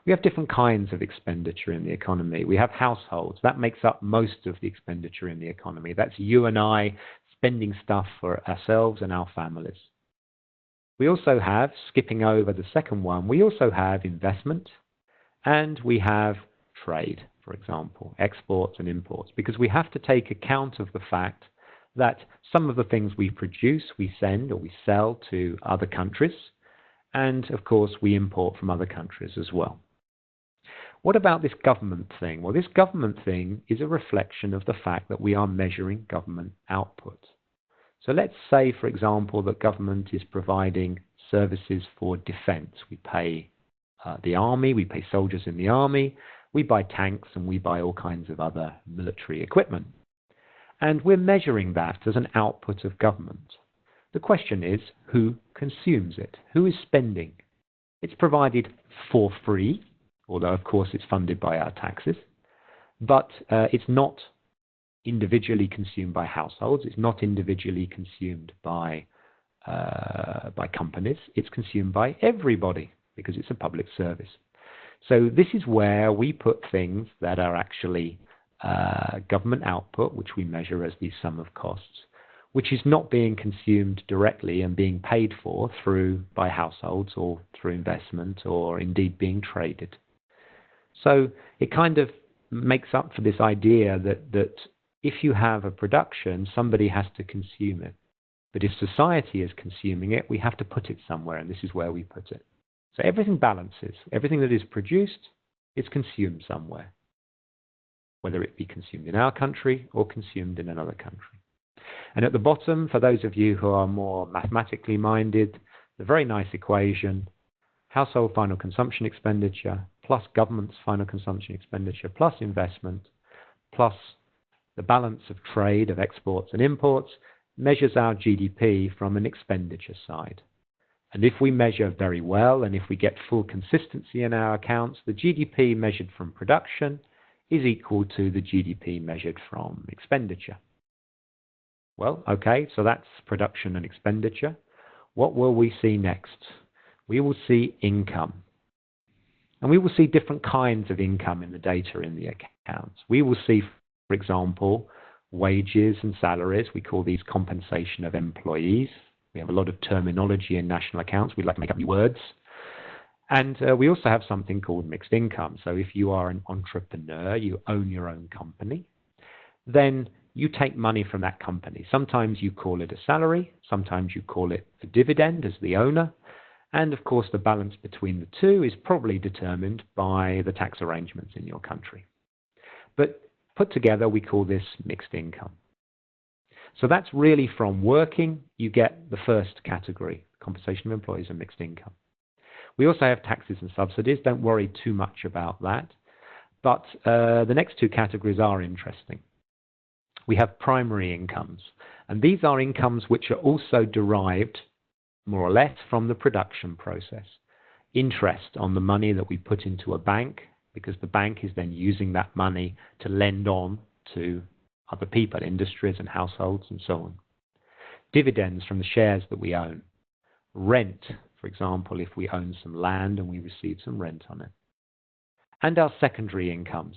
We have different kinds of expenditure in the economy. We have households. That makes up most of the expenditure in the economy. That's you and I spending stuff for ourselves and our families. We also have, skipping over the second one, we also have investment and we have trade, for example, exports and imports, because we have to take account of the fact that some of the things we produce, we send or we sell to other countries, and of course we import from other countries as well. What about this government thing? Well, this government thing is a reflection of the fact that we are measuring government output. So let's say, for example, that government is providing services for defense. We pay the army, we pay soldiers in the army, we buy tanks, and we buy all kinds of other military equipment. And we're measuring that as an output of government. The question is, who consumes it? Who is spending? It's provided for free, although of course it's funded by our taxes, but it's not individually consumed by households, it's not individually consumed by companies, it's consumed by everybody because it's a public service. So this is where we put things that are actually government output, which we measure as the sum of costs, which is not being consumed directly and being paid for by households or through investment or indeed being traded. So it kind of makes up for this idea that if you have a production, somebody has to consume it. But if society is consuming it, we have to put it somewhere, and this is where we put it. So everything balances. Everything that is produced is consumed somewhere, whether it be consumed in our country or consumed in another country. And at the bottom, for those of you who are more mathematically minded, the very nice equation: household final consumption expenditure plus government's final consumption expenditure plus investment plus the balance of trade of exports and imports measures our GDP from an expenditure side. And if we measure very well and if we get full consistency in our accounts, the GDP measured from production is equal to the GDP measured from expenditure. Well, okay, so that's production and expenditure. What will we see next? We will see income. And we will see different kinds of income in the data in the accounts. We will see, for example, wages and salaries. We call these compensation of employees. We have a lot of terminology in national accounts. We like to make up new words. And we also have something called mixed income. So if you are an entrepreneur, you own your own company, then you take money from that company. Sometimes you call it a salary. Sometimes you call it a dividend as the owner. And of course, the balance between the two is probably determined by the tax arrangements in your country. But put together, we call this mixed income. So that's really from working, you get the first category, compensation of employees and mixed income. We also have taxes and subsidies. Don't worry too much about that. But the next two categories are interesting. We have primary incomes. And these are incomes which are also derived, more or less, from the production process. Interest on the money that we put into a bank, because the bank is then using that money to lend on to other people, industries and households and so on. Dividends from the shares that we own. Rent, for example, if we own some land and we receive some rent on it. And our secondary incomes.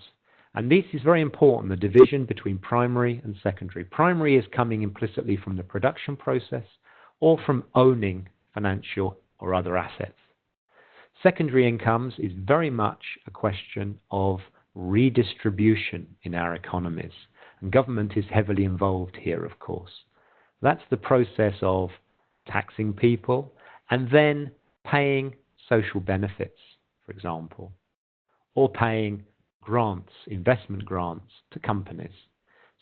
And this is very important, the division between primary and secondary. Primary is coming implicitly from the production process or from owning financial or other assets. Secondary incomes is very much a question of redistribution in our economies. And government is heavily involved here, of course. That's the process of taxing people and then paying social benefits, for example, or paying grants, investment grants to companies.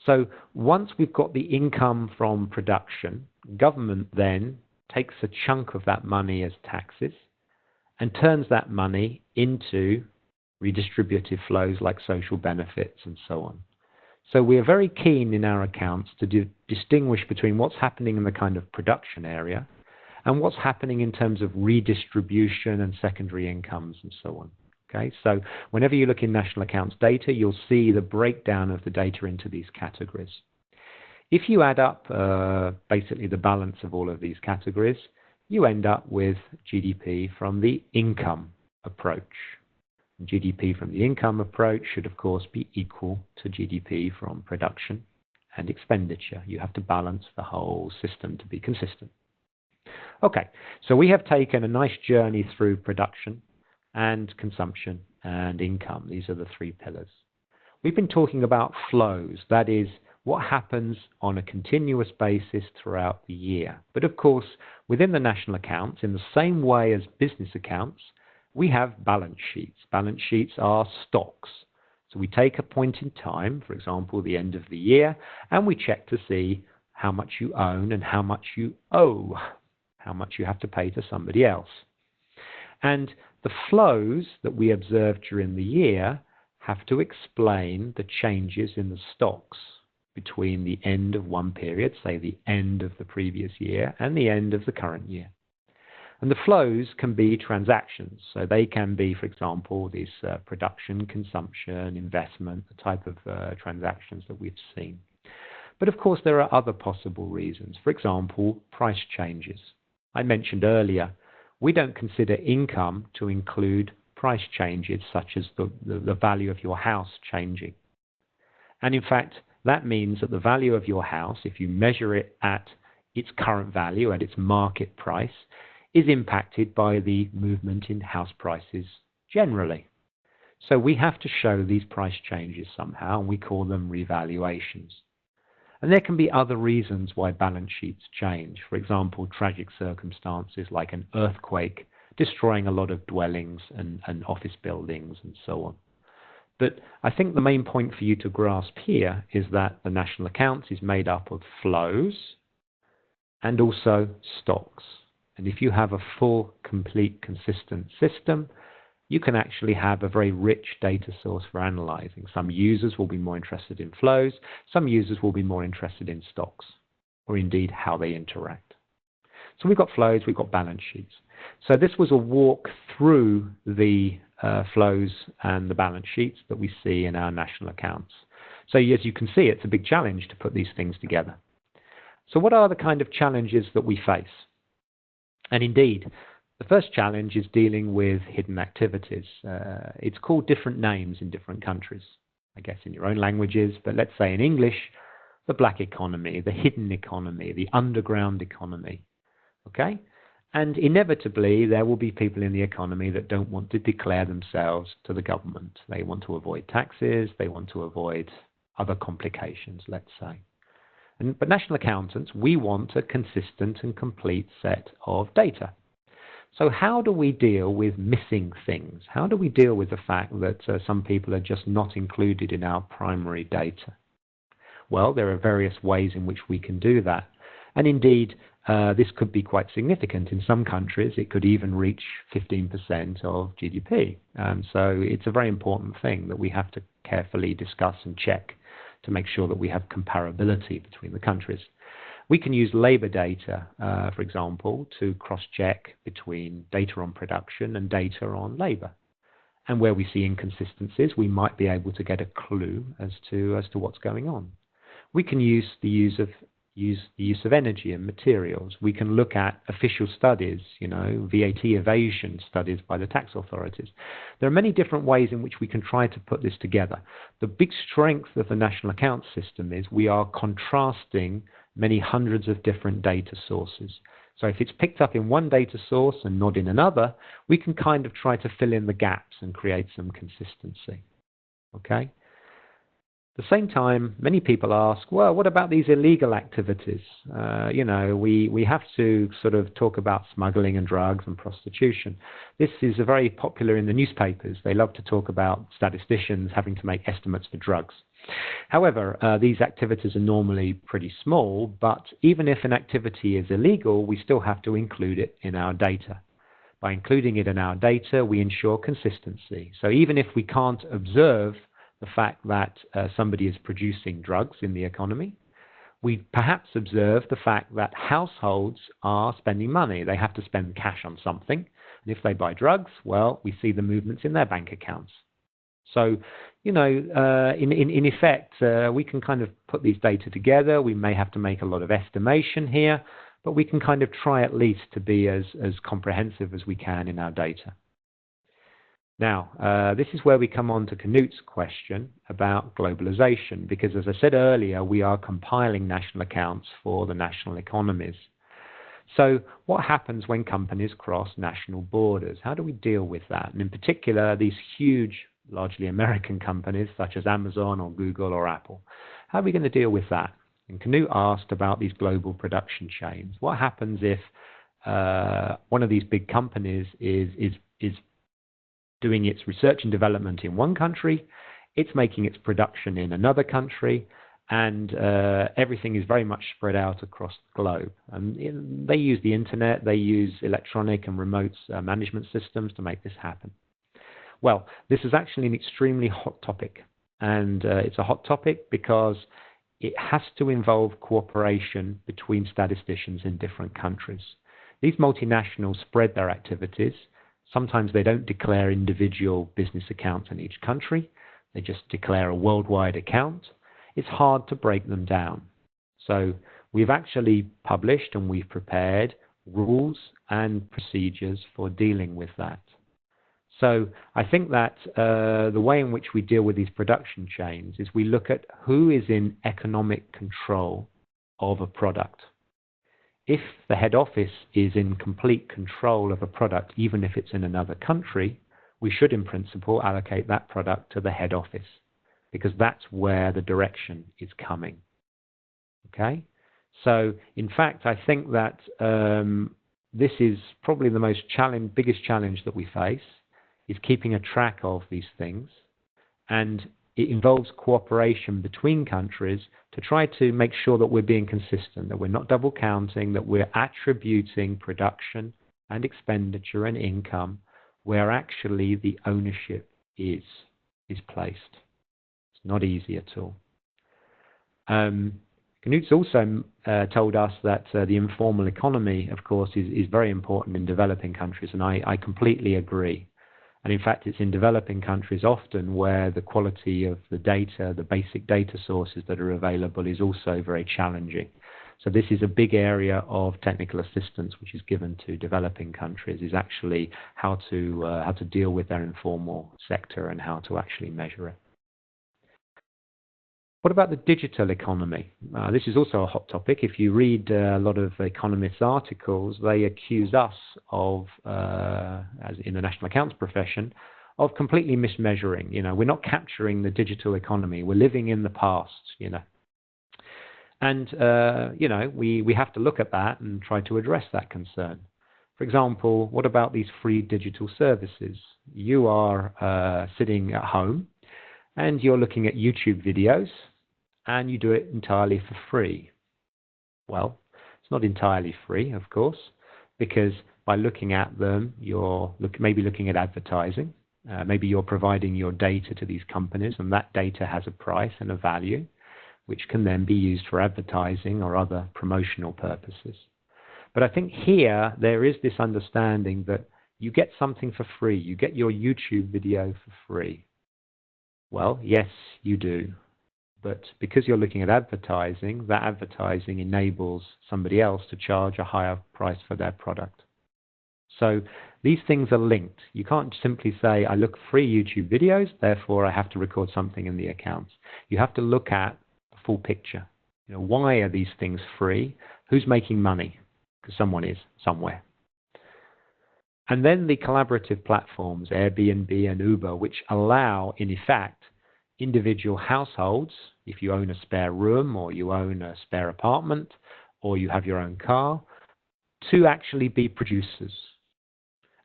So once we've got the income from production, government then takes a chunk of that money as taxes and turns that money into redistributive flows like social benefits and so on. So we are very keen in our accounts to distinguish between what's happening in the kind of production area and what's happening in terms of redistribution and secondary incomes and so on. Okay, so whenever you look in national accounts data, you'll see the breakdown of the data into these categories. If you add up basically the balance of all of these categories, you end up with GDP from the income approach. GDP from the income approach should, of course, be equal to GDP from production and expenditure. You have to balance the whole system to be consistent. Okay, so we have taken a nice journey through production and consumption and income. These are the three pillars. We've been talking about flows, that is, what happens on a continuous basis throughout the year. But of course, within the national accounts, in the same way as business accounts, we have balance sheets. Balance sheets are stocks. So we take a point in time, for example, the end of the year, and we check to see how much you own and how much you owe, how much you have to pay to somebody else. And the flows that we observe during the year have to explain the changes in the stocks between the end of one period, say the end of the previous year, and the end of the current year. And the flows can be transactions. So they can be, for example, these production, consumption, investment, the type of transactions that we've seen. But of course, there are other possible reasons. For example, price changes. I mentioned earlier, we don't consider income to include price changes such as the value of your house changing. And in fact, that means that the value of your house, if you measure it at its current value, at its market price, is impacted by the movement in house prices generally. So we have to show these price changes somehow, and we call them revaluations. And there can be other reasons why balance sheets change. For example, tragic circumstances like an earthquake destroying a lot of dwellings and office buildings and so on. But I think the main point for you to grasp here is that the national accounts is made up of flows and also stocks. And if you have a full, complete, consistent system, you can actually have a very rich data source for analyzing. Some users will be more interested in flows, some users will be more interested in stocks, or indeed how they interact. So we've got flows, we've got balance sheets. So this was a walk through the flows and the balance sheets that we see in our national accounts. So as you can see, it's a big challenge to put these things together. So what are the kind of challenges that we face? And indeed, the first challenge is dealing with hidden activities. It's called different names in different countries, I guess in your own languages, but let's say in English, the black economy, the hidden economy, the underground economy, okay? And inevitably, there will be people in the economy that don't want to declare themselves to the government. They want to avoid taxes, they want to avoid other complications, let's say. But national accountants, we want a consistent and complete set of data. So how do we deal with missing things? How do we deal with the fact that some people are just not included in our primary data? Well, there are various ways in which we can do that. And indeed, this could be quite significant. In some countries, it could even reach 15% of GDP. So it's a very important thing that we have to carefully discuss and check to make sure that we have comparability between the countries. We can use labor data, for example, to cross-check between data on production and data on labor. And where we see inconsistencies, we might be able to get a clue as to what's going on. We can use the use of energy and materials. We can look at official studies, VAT evasion studies by the tax authorities. There are many different ways in which we can try to put this together. The big strength of the national accounts system is we are contrasting many hundreds of different data sources. So if it's picked up in one data source and not in another, we can kind of try to fill in the gaps and create some consistency. Okay? At the same time, many people ask, well, what about these illegal activities? We have to sort of talk about smuggling and drugs and prostitution. This is very popular in the newspapers. They love to talk about statisticians having to make estimates for drugs. However, these activities are normally pretty small, but even if an activity is illegal, we still have to include it in our data. By including it in our data, we ensure consistency. So even if we can't observe the fact that somebody is producing drugs in the economy, we perhaps observe the fact that households are spending money. They have to spend cash on something. And if they buy drugs, well, we see the movements in their bank accounts. So, in effect, we can kind of put these data together. We may have to make a lot of estimation here, but we can kind of try at least to be as comprehensive as we can in our data. Now, this is where we come on to Knut's question about globalization, because as I said earlier, we are compiling national accounts for the national economies. So what happens when companies cross national borders? How do we deal with that? And in particular, these huge, largely American companies such as Amazon or Google or Apple. How are we going to deal with that? And Knut asked about these global production chains. What happens if one of these big companies is doing its research and development in one country, it's making its production in another country, and everything is very much spread out across the globe. And they use the internet, they use electronic and remote management systems to make this happen. Well, this is actually an extremely hot topic, and it's a hot topic because it has to involve cooperation between statisticians in different countries. These multinationals spread their activities. Sometimes they don't declare individual business accounts in each country. They just declare a worldwide account. It's hard to break them down. So we've actually published and we've prepared rules and procedures for dealing with that. So I think that the way in which we deal with these production chains is we look at who is in economic control of a product. If the head office is in complete control of a product, even if it's in another country, we should in principle allocate that product to the head office, because that's where the direction is coming. Okay? So in fact, I think that this is probably the biggest challenge that we face, is keeping a track of these things, and it involves cooperation between countries to try to make sure that we're being consistent, that we're not double counting, that we're attributing production and expenditure and income where actually the ownership is placed. It's not easy at all. Knut's also told us that the informal economy, of course, is very important in developing countries, and I completely agree. And in fact, it's in developing countries often where the quality of the data, the basic data sources that are available, is also very challenging. So this is a big area of technical assistance which is given to developing countries, is actually how to deal with their informal sector and how to actually measure it. What about the digital economy? This is also a hot topic. If you read a lot of economists' articles, they accuse us of, as in the national accounts profession, of completely mismeasuring. We're not capturing the digital economy. We're living in the past. And we have to look at that and try to address that concern. For example, what about these free digital services? You are sitting at home and you're looking at YouTube videos, and you do it entirely for free. Well, it's not entirely free, of course, because by looking at them, you're maybe looking at advertising. Maybe you're providing your data to these companies, and that data has a price and a value, which can then be used for advertising or other promotional purposes. But I think here there is this understanding that you get something for free. You get your YouTube video for free. Well, yes, you do. But because you're looking at advertising, that advertising enables somebody else to charge a higher price for their product. So these things are linked. You can't simply say, I look free YouTube videos, therefore I have to record something in the accounts. You have to look at the full picture. Why are these things free? Who's making money? Because someone is somewhere. And then the collaborative platforms, Airbnb and Uber, which allow, in effect, individual households, if you own a spare room or you own a spare apartment or you have your own car, to actually be producers.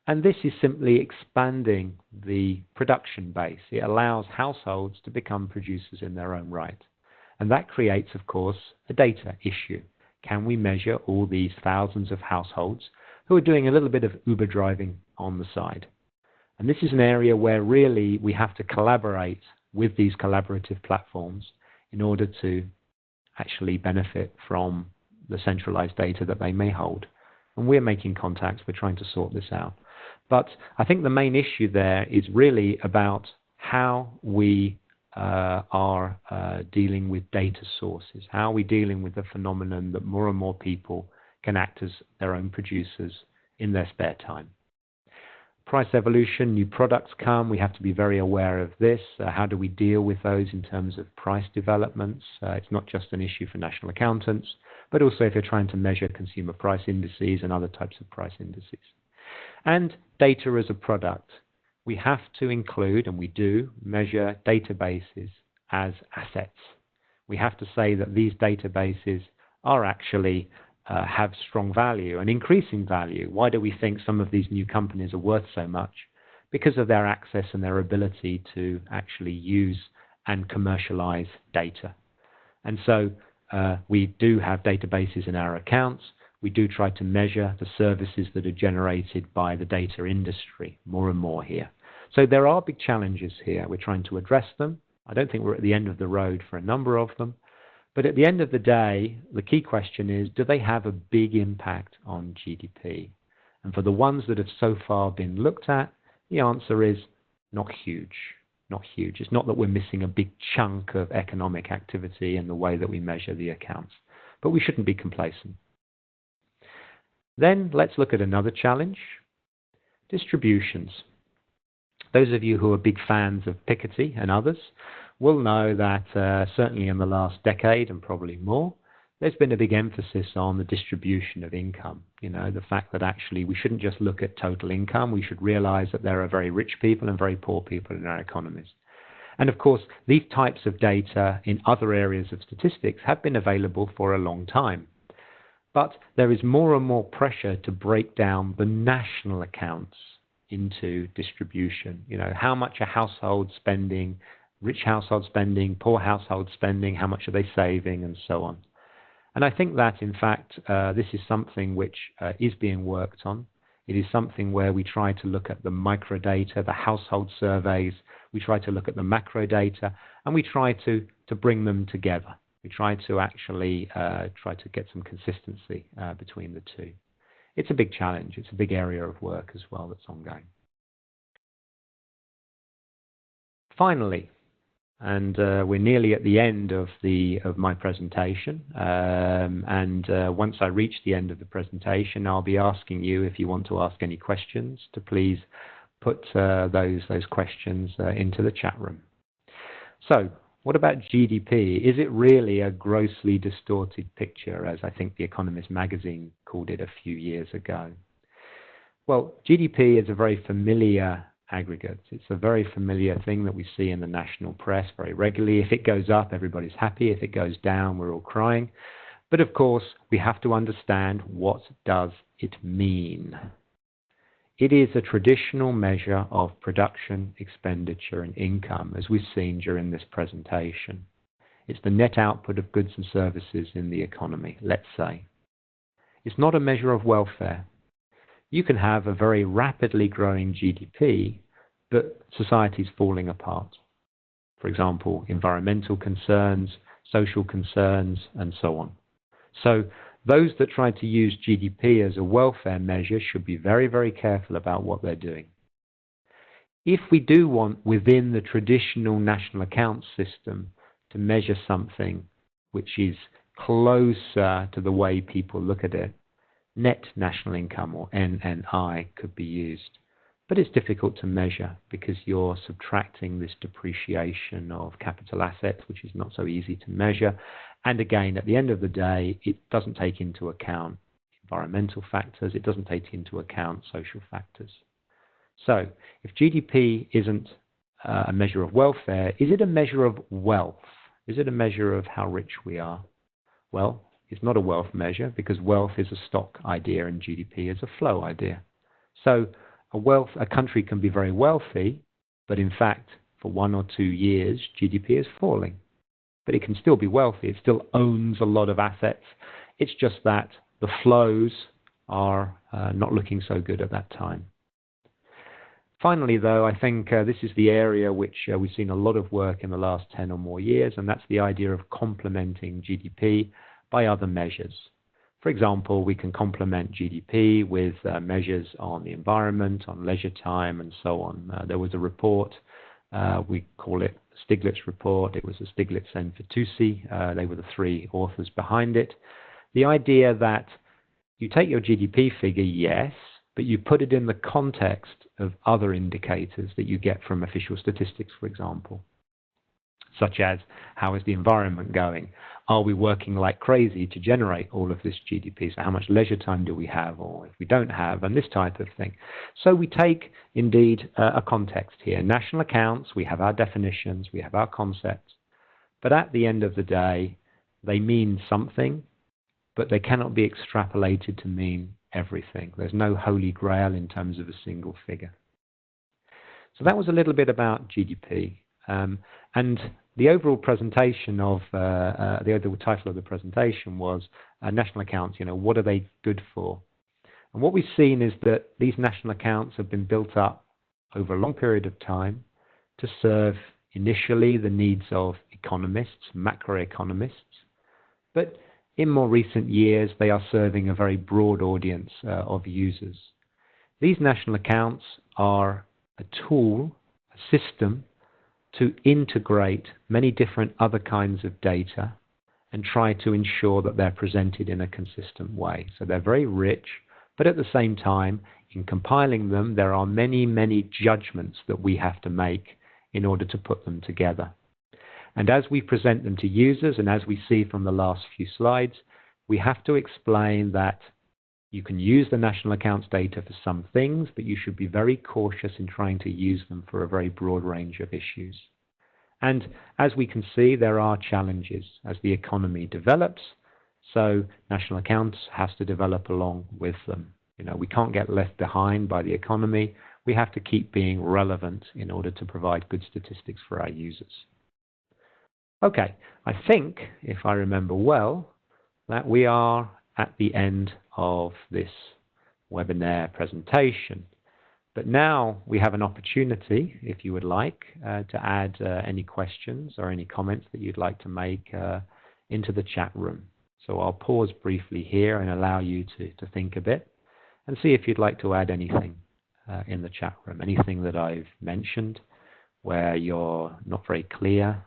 And this is simply expanding the production base. It allows households to become producers in their own right. And that creates, of course, a data issue. Can we measure all these thousands of households who are doing a little bit of Uber driving on the side? And this is an area where really we have to collaborate with these collaborative platforms in order to actually benefit from the centralized data that they may hold. And we're making contacts. We're trying to sort this out. But I think the main issue there is really about how we are dealing with data sources. How are we dealing with the phenomenon that more and more people can act as their own producers in their spare time? Price evolution, new products come. We have to be very aware of this. How do we deal with those in terms of price developments? It's not just an issue for national accountants, but also if you're trying to measure consumer price indices and other types of price indices. And data as a product. We have to include, and we do, measure databases as assets. We have to say that these databases are actually have strong value and increasing value. Why do we think some of these new companies are worth so much? Because of their access and their ability to actually use and commercialize data. And so we do have databases in our accounts. We do try to measure the services that are generated by the data industry more and more here. So there are big challenges here. We're trying to address them. I don't think we're at the end of the road for a number of them. But at the end of the day, the key question is, do they have a big impact on GDP? And for the ones that have so far been looked at, the answer is not huge. Not huge. It's not that we're missing a big chunk of economic activity in the way that we measure the accounts. But we shouldn't be complacent. Then let's look at another challenge, distributions. Those of you who are big fans of Piketty and others will know that certainly in the last decade and probably more, there's been a big emphasis on the distribution of income. The fact that actually we shouldn't just look at total income. We should realize that there are very rich people and very poor people in our economies. And of course, these types of data in other areas of statistics have been available for a long time. But there is more and more pressure to break down the national accounts into distribution. How much are households spending, rich households spending, poor households spending, how much are they saving, and so on. And I think that, in fact, this is something which is being worked on. It is something where we try to look at the micro data, the household surveys, we try to look at the macro data, and we try to bring them together. We try to actually try to get some consistency between the two. It's a big challenge. It's a big area of work as well that's ongoing. Finally, and we're nearly at the end of my presentation. Once I reach the end of the presentation, I'll be asking you, if you want to ask any questions, to please put those questions into the chat room. So, what about GDP? Is it really a grossly distorted picture, as I think The Economist magazine called it a few years ago? Well, GDP is a very familiar aggregate. It's a very familiar thing that we see in the national press very regularly. If it goes up, everybody's happy. If it goes down, we're all crying. But of course, we have to understand, what does it mean? It is a traditional measure of production, expenditure, and income, as we've seen during this presentation. It's the net output of goods and services in the economy, let's say. It's not a measure of welfare. You can have a very rapidly growing GDP, but society's falling apart. For example, environmental concerns, social concerns, and so on. So those that try to use GDP as a welfare measure should be very, very careful about what they're doing. If we do want, within the traditional national accounts system, to measure something which is closer to the way people look at it, net national income, or NNI, could be used. But it's difficult to measure because you're subtracting this depreciation of capital assets, which is not so easy to measure. And again, at the end of the day, it doesn't take into account environmental factors. It doesn't take into account social factors. So if GDP isn't a measure of welfare, is it a measure of wealth? Is it a measure of how rich we are? Well, it's not a wealth measure because wealth is a stock idea and GDP is a flow idea. So a country can be very wealthy, but in fact, for 1 or 2 years, GDP is falling. But it can still be wealthy. It still owns a lot of assets. It's just that the flows are not looking so good at that time. Finally, though, I think this is the area which we've seen a lot of work in the last 10 or more years, and that's the idea of complementing GDP by other measures. For example, we can complement GDP with measures on the environment, on leisure time, and so on. There was a report, we call it Stiglitz report. It was a Stiglitz and Fitoussi. They were the 3 authors behind it. The idea that you take your GDP figure, yes, but you put it in the context of other indicators that you get from official statistics, for example, such as how is the environment going? Are we working like crazy to generate all of this GDP? So how much leisure time do we have, or if we don't have, and this type of thing. So we take, indeed, a context here. National accounts, we have our definitions, we have our concepts, but at the end of the day, they mean something, but they cannot be extrapolated to mean everything. There's no holy grail in terms of a single figure. So that was a little bit about GDP. And the overall presentation of, the overall title of the presentation was National Accounts, what are they good for? And what we've seen is that these national accounts have been built up over a long period of time to serve initially the needs of economists, macroeconomists, but in more recent years, they are serving a very broad audience of users. These national accounts are a tool, a system, to integrate many different other kinds of data and try to ensure that they're presented in a consistent way. So they're very rich, but at the same time, in compiling them, there are many, many judgments that we have to make in order to put them together. And as we present them to users, and as we see from the last few slides, we have to explain that you can use the national accounts data for some things, but you should be very cautious in trying to use them for a very broad range of issues. And as we can see, there are challenges as the economy develops, so national accounts has to develop along with them. We can't get left behind by the economy. We have to keep being relevant in order to provide good statistics for our users. Okay, I think, if I remember well, that we are at the end of this webinar presentation. But now we have an opportunity, if you would like, to add any questions or any comments that you'd like to make into the chat room. So I'll pause briefly here and allow you to think a bit and see if you'd like to add anything in the chat room, anything that I've mentioned where you're not very clear,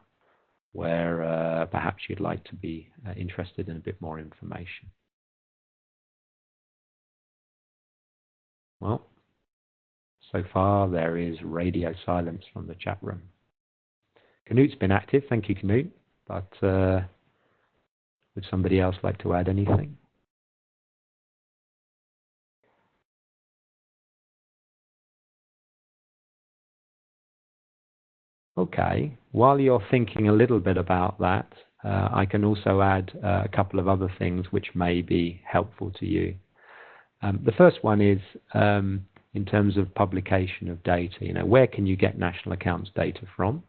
where perhaps you'd like to be interested in a bit more information. Well, so far there is radio silence from the chat room. Knut's been active, thank you Knut, but would somebody else like to add anything? Okay, while you're thinking a little bit about that, I can also add a couple of other things which may be helpful to you. The first one is in terms of publication of data. Where can you get national accounts data from?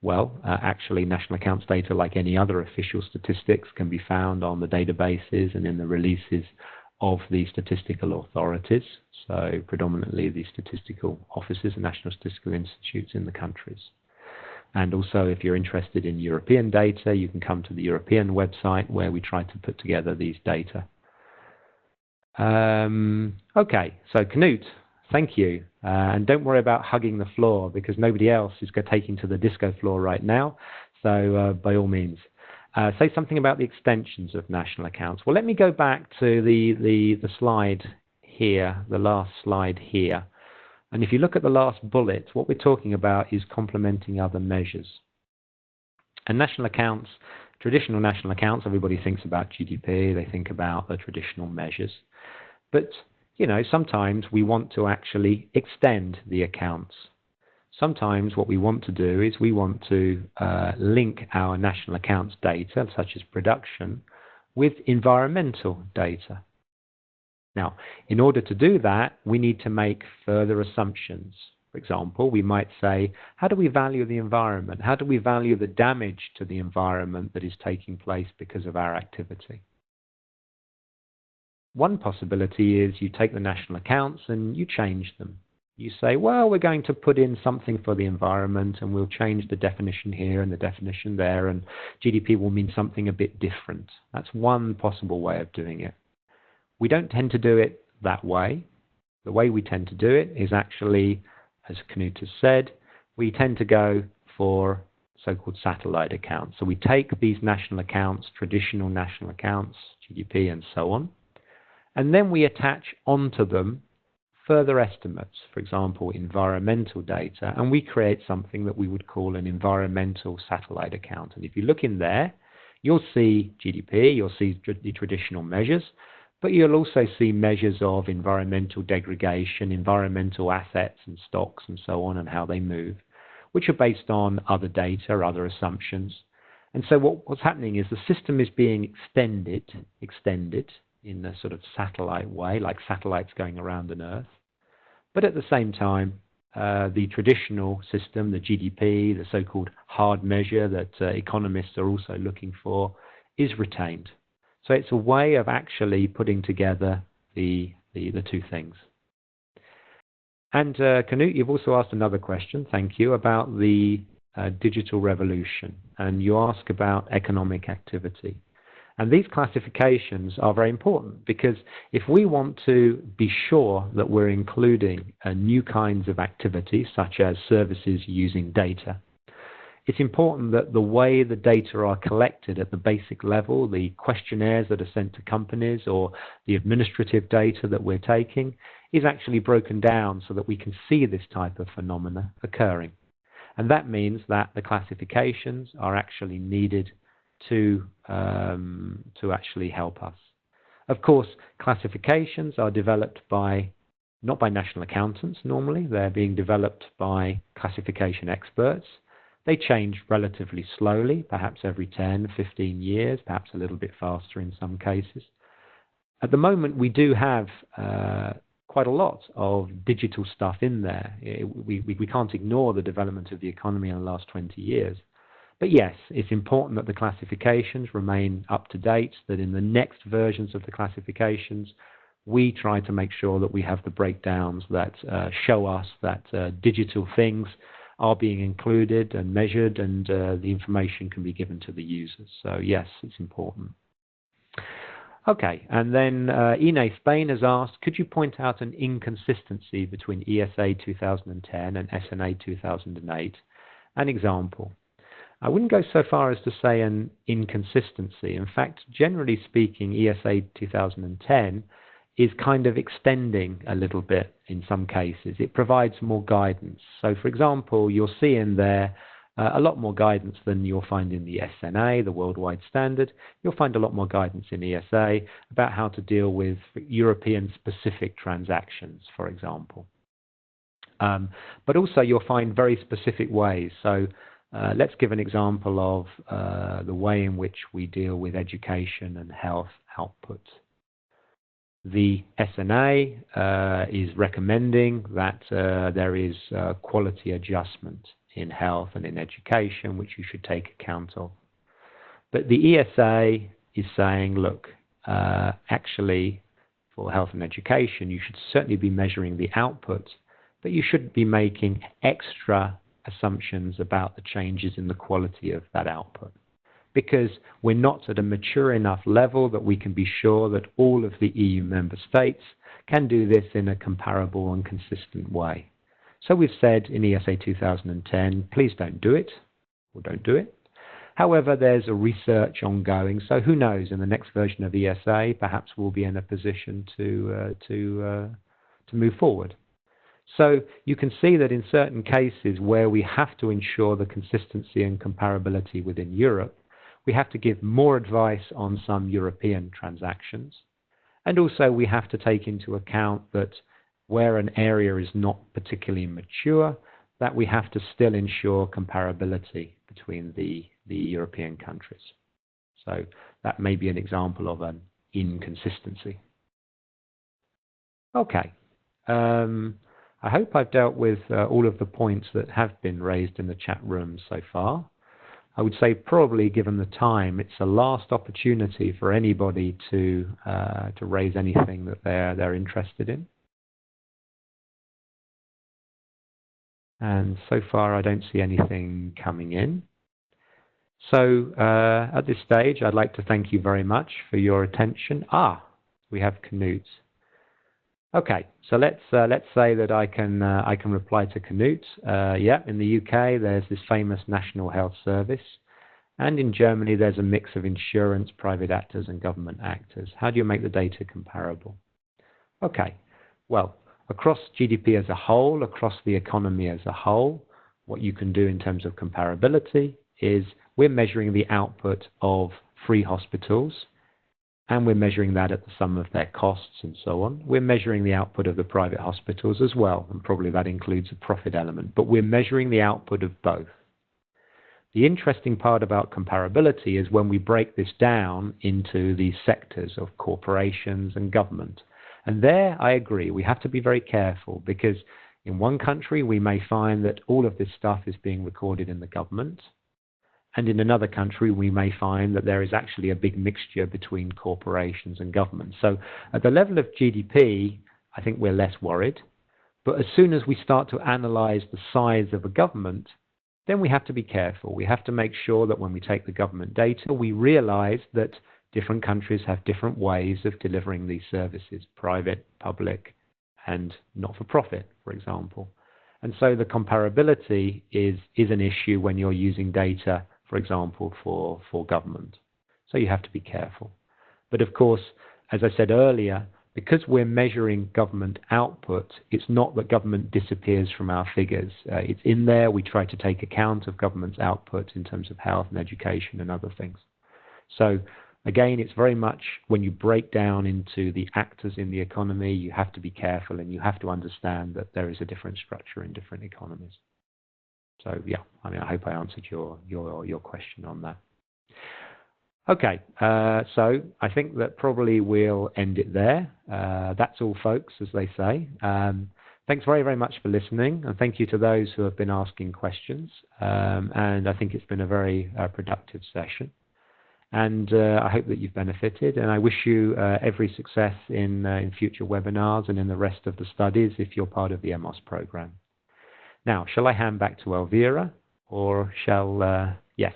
Well, actually, national accounts data, like any other official statistics, can be found on the databases and in the releases of the statistical authorities, so predominantly the statistical offices and national statistical institutes in the countries. And also, if you're interested in European data, you can come to the European website where we try to put together these data Okay, so Knut, thank you. And don't worry about hugging the floor because nobody else is taking to the disco floor right now. So by all means, say something about the extensions of national accounts. Well, let me go back to the slide here, the last slide here. And if you look at the last bullet, what we're talking about is complementing other measures. And national accounts, traditional national accounts, everybody thinks about GDP, they think about the traditional measures. But, you know, sometimes we want to actually extend the accounts. Sometimes what we want to do is we want to link our national accounts data, such as production, with environmental data. Now, in order to do that, we need to make further assumptions. For example, we might say, how do we value the environment? How do we value the damage to the environment that is taking place because of our activity? One possibility is you take the national accounts and you change them. You say, well, we're going to put in something for the environment and we'll change the definition here and the definition there, and GDP will mean something a bit different. That's one possible way of doing it. We don't tend to do it that way. The way we tend to do it is actually, as Knut has said, we tend to go for so-called satellite accounts. So we take these national accounts, traditional national accounts, GDP and so on, and then we attach onto them further estimates, for example, environmental data, and we create something that we would call an environmental satellite account. And if you look in there, you'll see GDP, you'll see the traditional measures, but you'll also see measures of environmental degradation, environmental assets and stocks and so on, and how they move, which are based on other data, other assumptions. And so what's happening is the system is being extended in a sort of satellite way, like satellites going around an Earth. But at the same time, the traditional system, the GDP, the so-called hard measure that economists are also looking for, is retained. So it's a way of actually putting together the two things. And Knut, you've also asked another question, thank you, about the digital revolution. And you ask about economic activity. And these classifications are very important because if we want to be sure that we're including new kinds of activity, such as services using data, it's important that the way the data are collected at the basic level, the questionnaires that are sent to companies or the administrative data that we're taking, is actually broken down so that we can see this type of phenomena occurring. And that means that the classifications are actually needed to actually help us. Of course, classifications are developed not by national accountants normally, they're being developed by classification experts. They change relatively slowly, perhaps every 10, 15 years, perhaps a little bit faster in some cases. At the moment, we do have quite a lot of digital stuff in there. We can't ignore the development of the economy in the last 20 years. But yes, it's important that the classifications remain up to date, that in the next versions of the classifications, we try to make sure that we have the breakdowns that show us that digital things are being included and measured, and the information can be given to the users. So yes, it's important. Okay, and then Ine Spain has asked, could you point out an inconsistency between ESA 2010 and SNA 2008? An example. I wouldn't go so far as to say an inconsistency. In fact, generally speaking, ESA 2010 is kind of extending a little bit in some cases. It provides more guidance. So, for example, you'll see in there a lot more guidance than you'll find in the SNA, the worldwide standard. You'll find a lot more guidance in ESA about how to deal with European-specific transactions, for example. But also you'll find very specific ways. So let's give an example of the way in which we deal with education and health output. The SNA is recommending that there is quality adjustment in health and in education, which you should take account of. But the ESA is saying, look, actually, for health and education, you should certainly be measuring the output, but you should be making extra assumptions about the changes in the quality of that output. because we're not at a mature enough level that we can be sure that all of the EU member states can do this in a comparable and consistent way. So we've said in ESA 2010, please don't do it, or don't do it. However, there's a research ongoing, so who knows, in the next version of ESA, perhaps we'll be in a position to move forward. So you can see that in certain cases where we have to ensure the consistency and comparability within Europe, we have to give more advice on some European transactions. And also we have to take into account that where an area is not particularly mature, that we have to still ensure comparability between the European countries. So that may be an example of an inconsistency. Okay. I hope I've dealt with all of the points that have been raised in the chat room so far. I would say probably, given the time, it's a last opportunity for anybody to raise anything that they're interested in. And so far, I don't see anything coming in. So at this stage, I'd like to thank you very much for your attention. We have Knut. Okay, so let's say that I can reply to Knut. Yeah, in the UK there's this famous National Health Service, and in Germany there's a mix of insurance, private actors, and government actors. How do you make the data comparable? Okay, well, across GDP as a whole, across the economy as a whole, what you can do in terms of comparability is we're measuring the output of free hospitals, and we're measuring that at the sum of their costs and so on. We're measuring the output of the private hospitals as well, and probably that includes a profit element, but we're measuring the output of both. The interesting part about comparability is when we break this down into the sectors of corporations and government. And there, I agree, we have to be very careful, because in one country we may find that all of this stuff is being recorded in the government, and in another country, we may find that there is actually a big mixture between corporations and government. So at the level of GDP, I think we're less worried. But as soon as we start to analyze the size of a government, then we have to be careful. We have to make sure that when we take the government data, we realize that different countries have different ways of delivering these services, private, public, and not-for-profit, for example. And so the comparability is an issue when you're using data, for example, for government. So you have to be careful. But of course, as I said earlier, because we're measuring government output, it's not that government disappears from our figures. It's in there. We try to take account of government's output in terms of health and education and other things. So again, it's very much when you break down into the actors in the economy, you have to be careful and you have to understand that there is a different structure in different economies. So yeah, I mean, I hope I answered your question on that. Okay, so I think that probably we'll end it there. That's all, folks, as they say. Thanks very, very much for listening, and thank you to those who have been asking questions. And I think it's been a very productive session. And I hope that you've benefited, and I wish you every success in future webinars and in the rest of the studies if you're part of the EMOS program. Now, shall I hand back to Elvira, or shall... Yes.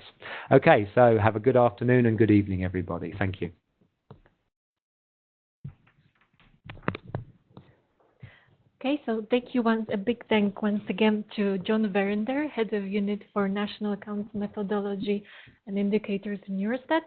Okay, so have a good afternoon and good evening, everybody. Thank you. Okay, so thank you a big thank once again to John Verinder, Head of Unit for National Accounts Methodology and Indicators in Eurostat.